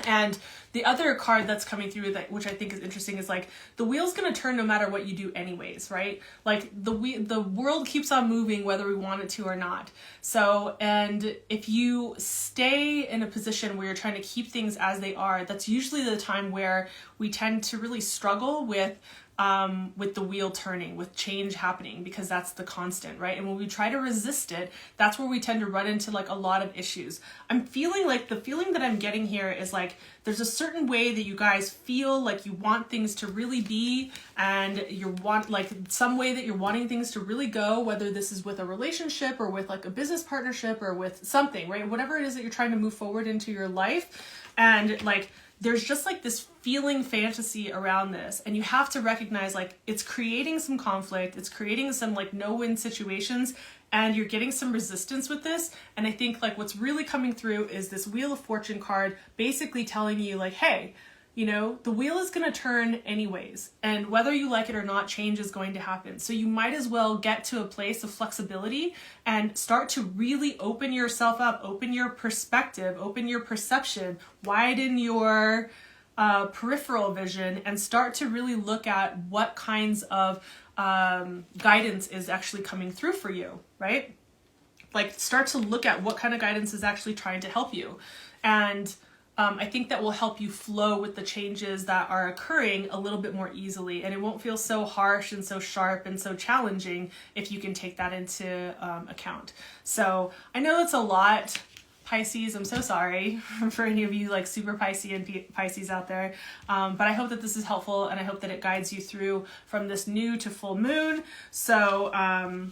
And the other card that's coming through, that which I think is interesting, is like the wheel's going to turn no matter what you do anyways, right? Like the world keeps on moving whether we want it to or not. So, and if you stay in a position where you're trying to keep things as they are, that's usually the time where we tend to really struggle with the wheel turning, with change happening, because that's the constant, right? And when we try to resist it, that's where we tend to run into like a lot of issues. I'm feeling like the feeling that I'm getting here is like there's a certain way that you guys feel like you want things to really be, and you want like some way that you're wanting things to really go, whether this is with a relationship or with like a business partnership or with something, right? Whatever it is that you're trying to move forward into your life. And like there's just like this feeling fantasy around this, and you have to recognize like it's creating some conflict, it's creating some like no-win situations, and you're getting some resistance with this. And I think like what's really coming through is this Wheel of Fortune card basically telling you like, hey, you know, the wheel is going to turn anyways, and whether you like it or not, change is going to happen. So you might as well get to a place of flexibility and start to really open yourself up, open your perspective, open your perception, widen your peripheral vision, and start to really look at what kinds of guidance is actually coming through for you, right? Like start to look at what kind of guidance is actually trying to help you. And I think that will help you flow with the changes that are occurring a little bit more easily, and it won't feel so harsh and so sharp and so challenging if you can take that into account. So I know it's a lot, Pisces. I'm so sorry for any of you like super Pisces out there, but I hope that this is helpful, and I hope that it guides you through from this new to full moon. So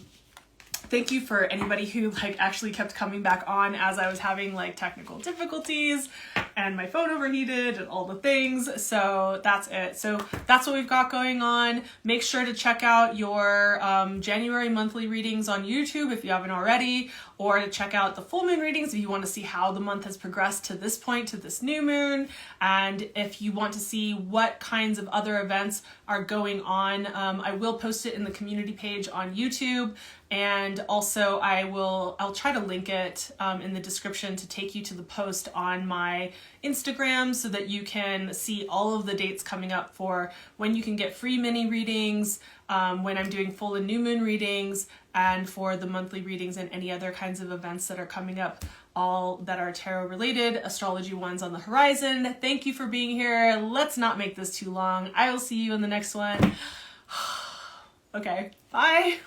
thank you for anybody who like actually kept coming back on as I was having like technical difficulties and my phone overheated and all the things. So that's it. So that's what we've got going on. Make sure to check out your January monthly readings on YouTube if you haven't already, or to check out the full moon readings if you want to see how the month has progressed to this point, to this new moon. And if you want to see what kinds of other events are going on, I will post it in the community page on YouTube. And also I'll try to link it in the description to take you to the post on my Instagram so that you can see all of the dates coming up for when you can get free mini readings, when I'm doing full and new moon readings, and for the monthly readings and any other kinds of events that are coming up, all that are tarot related, astrology ones on the horizon. Thank you for being here. Let's not make this too long. I will see you in the next one. Okay, bye.